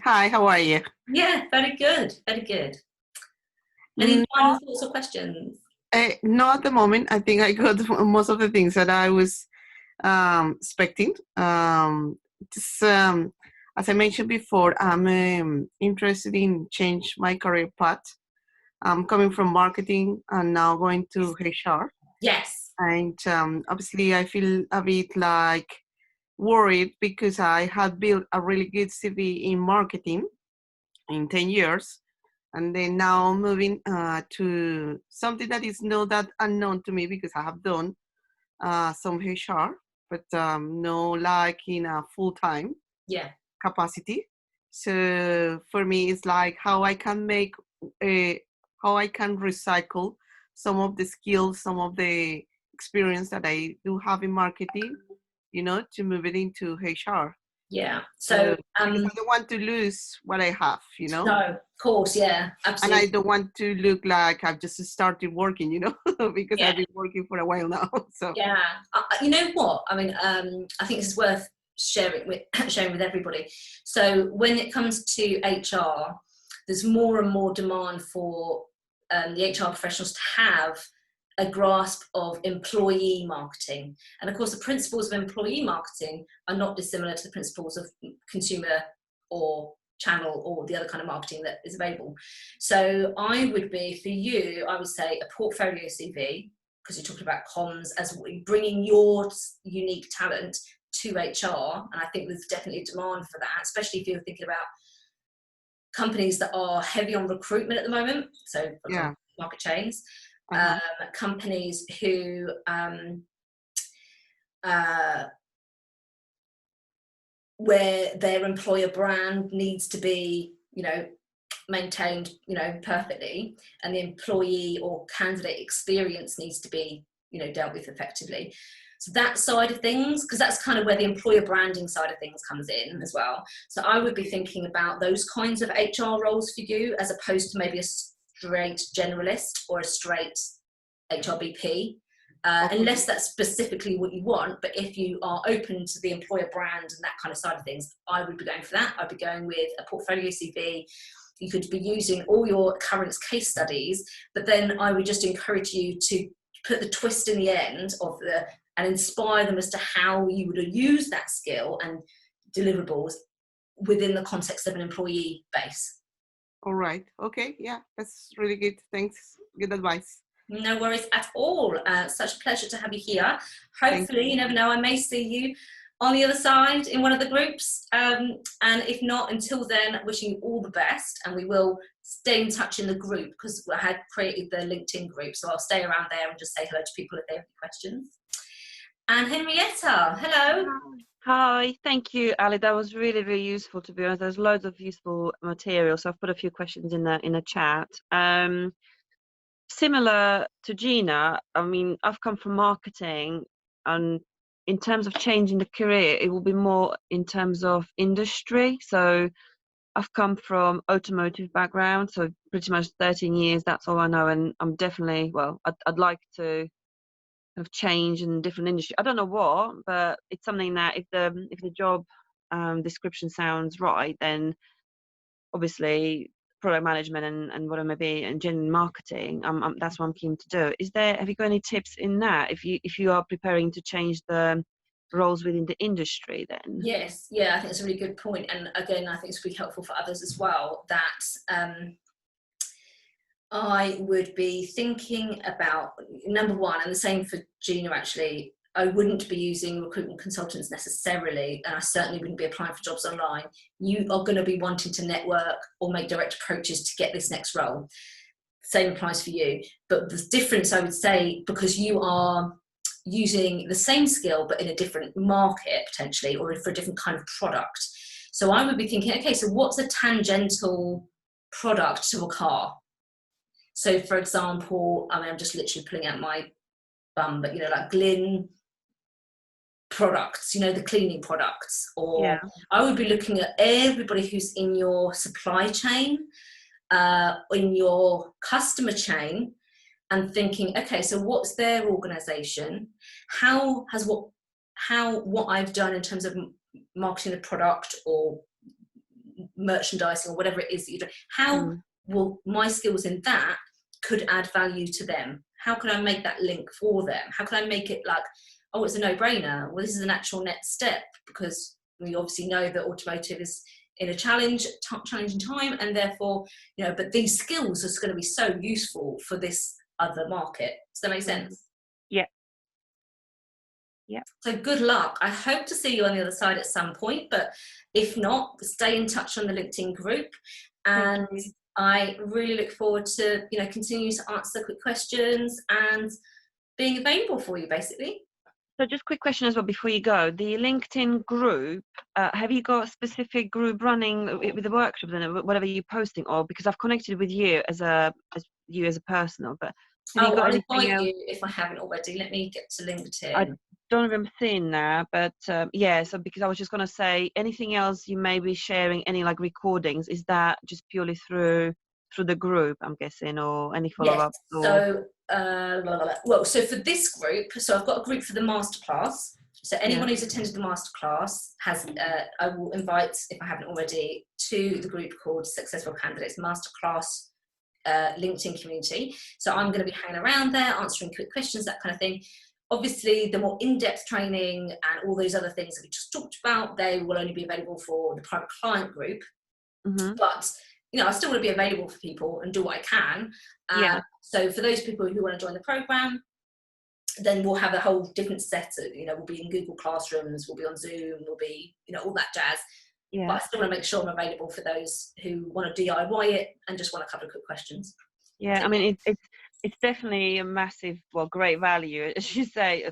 Hi, how are you? Yeah, very good, very good. Any final thoughts or questions? Not at the moment. I think I got most of the things that I was expecting. As I mentioned before, I'm interested in change my career path. I'm coming from marketing and now going to HR. Yes. And obviously I feel a bit like worried because I had built a really good CV in marketing in 10 years. And then now moving to something that is not that unknown to me because I have done some HR, but no like in a full-time capacity. So for me, it's like how I can recycle some of the skills, some of the experience that I do have in marketing, to move it into HR. Yeah. So I don't want to lose what I have, No, of course, yeah, absolutely. And I don't want to look like I've just started working, because I've been working for a while now. So yeah, you know what? I mean, I think this is worth sharing with everybody. So when it comes to HR, there's more and more demand for the HR professionals to have a grasp of employee marketing. And of course, the principles of employee marketing are not dissimilar to the principles of consumer or channel or the other kind of marketing that is available. So I would say a portfolio CV, because you're talking about comms, as bringing your unique talent to HR. And I think there's definitely a demand for that, especially if you're thinking about companies that are heavy on recruitment at the moment. So market chains. Companies who where their employer brand needs to be, maintained, perfectly, and the employee or candidate experience needs to be, dealt with effectively. So that side of things, because that's kind of where the employer branding side of things comes in as well. So I would be thinking about those kinds of HR roles for you, as opposed to maybe a straight generalist or a straight HRBP, unless that's specifically what you want. But if you are open to the employer brand and that kind of side of things, I would be going for that. I'd be going with a portfolio CV. You could be using all your current case studies, but then I would just encourage you to put the twist in the end and inspire them as to how you would use that skill and deliverables within the context of an employee base. All right. Okay. Yeah, that's really good. Thanks. Good advice. No worries at all. Such a pleasure to have you here. Hopefully, you never know, I may see you on the other side in one of the groups. And if not, until then, wishing you all the best. And we will stay in touch in the group, because I had created the LinkedIn group. So I'll stay around there and just say hello to people if they have any questions. And Henrietta, hello. Hi, thank you, Ali. That was really, really useful, to be honest. There's loads of useful material. So I've put a few questions in the chat. Similar to Gina, I mean, I've come from marketing, and in terms of changing the career, it will be more in terms of industry. So I've come from automotive background, so pretty much 13 years, that's all I know. And I'm definitely, I'd like to have change in different industry. I don't know what, but it's something that if the job description sounds right, then obviously product management and what it may be, and general marketing. That's what I'm keen to do. Have you got any tips in that if you are preparing to change the roles within the industry then? Yes, yeah, I think it's a really good point. And again, I think it's really helpful for others as well, that I would be thinking about, number one, and the same for Gina actually, I wouldn't be using recruitment consultants necessarily, and I certainly wouldn't be applying for jobs online. You are going to be wanting to network or make direct approaches to get this next role. Same applies for you. But the difference, I would say, because you are using the same skill but in a different market potentially, or for a different kind of product. So I would be thinking, okay, so what's a tangential product to a car? So for example, I mean, I'm just literally pulling out my bum, but like Glyn products, the cleaning products, or I would be looking at everybody who's in your supply chain, in your customer chain, and thinking, okay, so what's their organization? How what I've done in terms of marketing the product or merchandising or whatever it is that you do, how will my skills in that could add value to them? How can I make that link for them? How can I make it like, oh, it's a no-brainer? Well, this is an actual next step, because we obviously know that automotive is in a challenging time, and therefore, but these skills are going to be so useful for this other market. Does that make sense? Yeah. So good luck. I hope to see you on the other side at some point, but if not, stay in touch on the LinkedIn group, and I really look forward to continue to answer quick questions and being available for you, basically. So just quick question as well before you go. The LinkedIn group, have you got a specific group running with the workshop and whatever you're posting, or because I've connected with you as a personal, but have you got I'll anything else? You if I haven't already. Let me get to LinkedIn. I don't remember seeing that, but so because I was just going to say, anything else you may be sharing, any like recordings, is that just purely through the group, I'm guessing, or any follow-up? Yes. So so for this group, so I've got a group for the Masterclass. So anyone who's attended the Masterclass has, I will invite, if I haven't already, to the group called Successful Candidates Masterclass LinkedIn community. So I'm going to be hanging around there, answering quick questions, that kind of thing. Obviously, the more in-depth training and all those other things that we just talked about, they will only be available for the private client group. But I still want to be available for people and do what I can. So for those people who want to join the program, then we'll have a whole different set of, we'll be in Google Classrooms, we'll be on Zoom, we'll be, all that jazz. But I still want to make sure I'm available for those who want to DIY it and just want a couple of quick questions. I mean, it's definitely a massive, great value. As you say,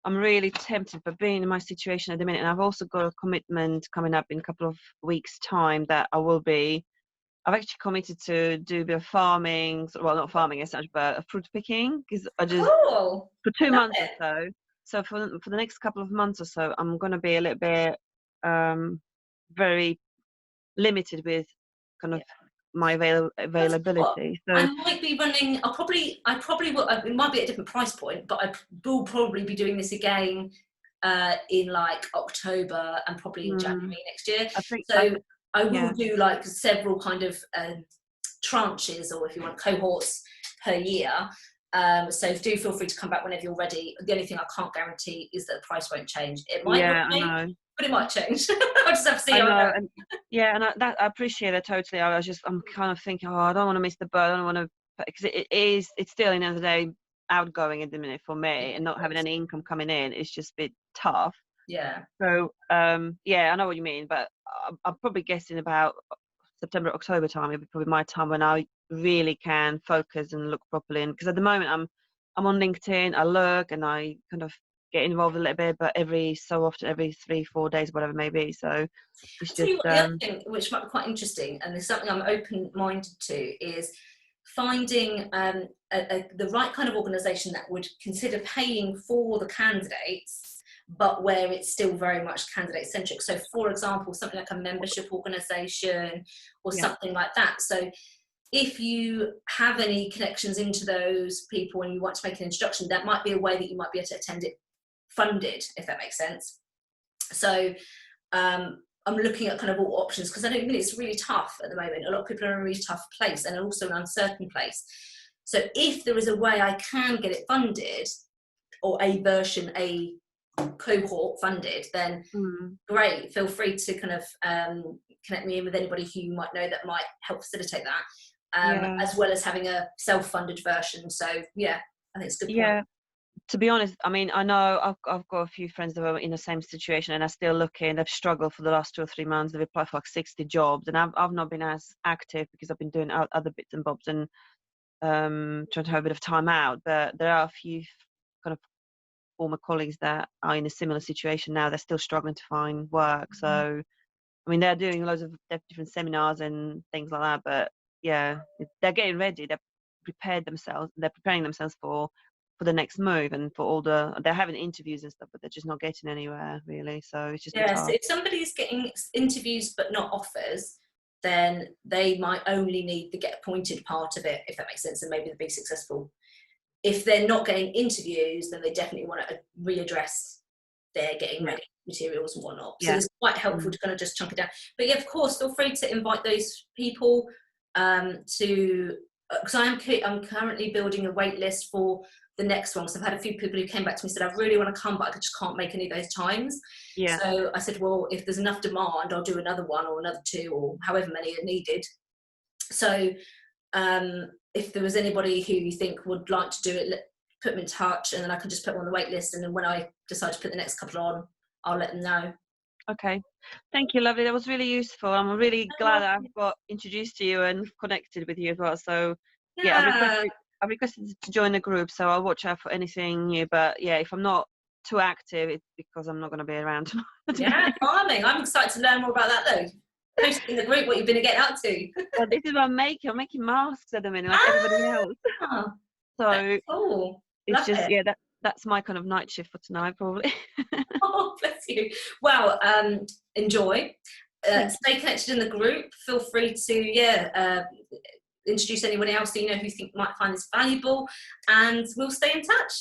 I'm really tempted, but being in my situation at the minute, and I've also got a commitment coming up in a couple of weeks' time that I've actually committed to do a bit of farming, well, not farming as such, but fruit picking, because I just, for 2 months or so. So for the next couple of months or so, I'm going to be a little bit very limited with kind of my availability. So I might be running, I probably will, it might be at a different price point, but I will probably be doing this again in like October and probably in January next year. I will do like several kind of tranches, or if you want, cohorts per year. So do feel free to come back whenever you're ready. The only thing I can't guarantee is that the price won't change. It might not change, but it might change. I'll just have to see how it goes. I appreciate that totally. I'm kind of thinking, I don't want to miss the boat. I don't want to, because it's still, in the end of the day, outgoing at the minute for me, and not having any income coming in. It's just a bit tough. So I know what you mean, but I'm probably guessing about September, October time. It'll be probably my time when I really can focus and look properly. And because at the moment I'm on LinkedIn, I look and I kind of get involved a little bit, but every so often, every 3-4 days, whatever it may be. So it's just the other thing which might be quite interesting, and there's something I'm open-minded to, is finding the right kind of organisation that would consider paying for the candidates, but where it's still very much candidate centric. So for example, something like a membership organisation or something like that. So if you have any connections into those people and you want to make an introduction, that might be a way that you might be able to attend it funded, if that makes sense. So I'm looking at kind of all options, because I don't think it's really tough at the moment. A lot of people are in a really tough place and also an uncertain place. So if there is a way I can get it funded, or a cohort funded, then great. Feel free to kind of connect me in with anybody who you might know that might help facilitate that, as well as having a self-funded version. So yeah, I think it's a good point. To be honest, I mean, I know I've got a few friends that were in the same situation and are still looking. They've struggled for the last 2 or 3 months. They've applied for like 60 jobs, and I've not been as active because I've been doing other bits and bobs and trying to have a bit of time out. But there are a few kind of former colleagues that are in a similar situation now. They're still struggling to find work. So, I mean, they're doing loads of different seminars and things like that. But yeah, they're getting ready. They're preparing themselves for the next move, and for they're having interviews and stuff, but they're just not getting anywhere really. So it's just so if somebody's getting interviews but not offers, then they might only need the get appointed part of it, if that makes sense, and maybe they'll be successful. If they're not getting interviews, then they definitely want to readdress their getting ready materials and whatnot. So it's quite helpful to kind of just chunk it down. But yeah, of course, feel free to invite those people because I'm currently building a wait list for the next one. So I've had a few people who came back to me and said, I really want to come, but I just can't make any of those times. So I said, well, if there's enough demand, I'll do another one or another 2 or however many are needed. So if there was anybody who you think would like to do it, put them in touch, and then I can just put them on the wait list, and then when I decide to put the next couple on, I'll let them know. Okay, thank you, lovely. That was really useful. I'm really glad that I've got introduced to you and connected with you as well. So I've requested to join the group, so I'll watch out for anything new. But yeah, if I'm not too active, it's because I'm not going to be around tomorrow. Farming. I'm excited to learn more about that though. Post in the group what you've been getting up to. Well, this is what I'm making. I'm making masks at the minute, like everybody else. So cool. It's just that's my kind of night shift for tonight, probably. Oh, bless you. Well, enjoy. Stay connected in the group. Feel free to introduce anyone else that you know who think might find this valuable, and we'll stay in touch.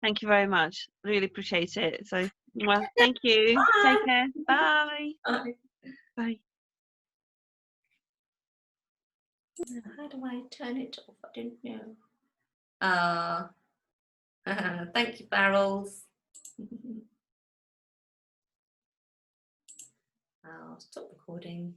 Thank you very much. Really appreciate it. So, well, thank you. Bye. Take care. Bye. Bye. Bye. How do I turn it off? I don't know. Thank you, Barrels. I'll stop recording.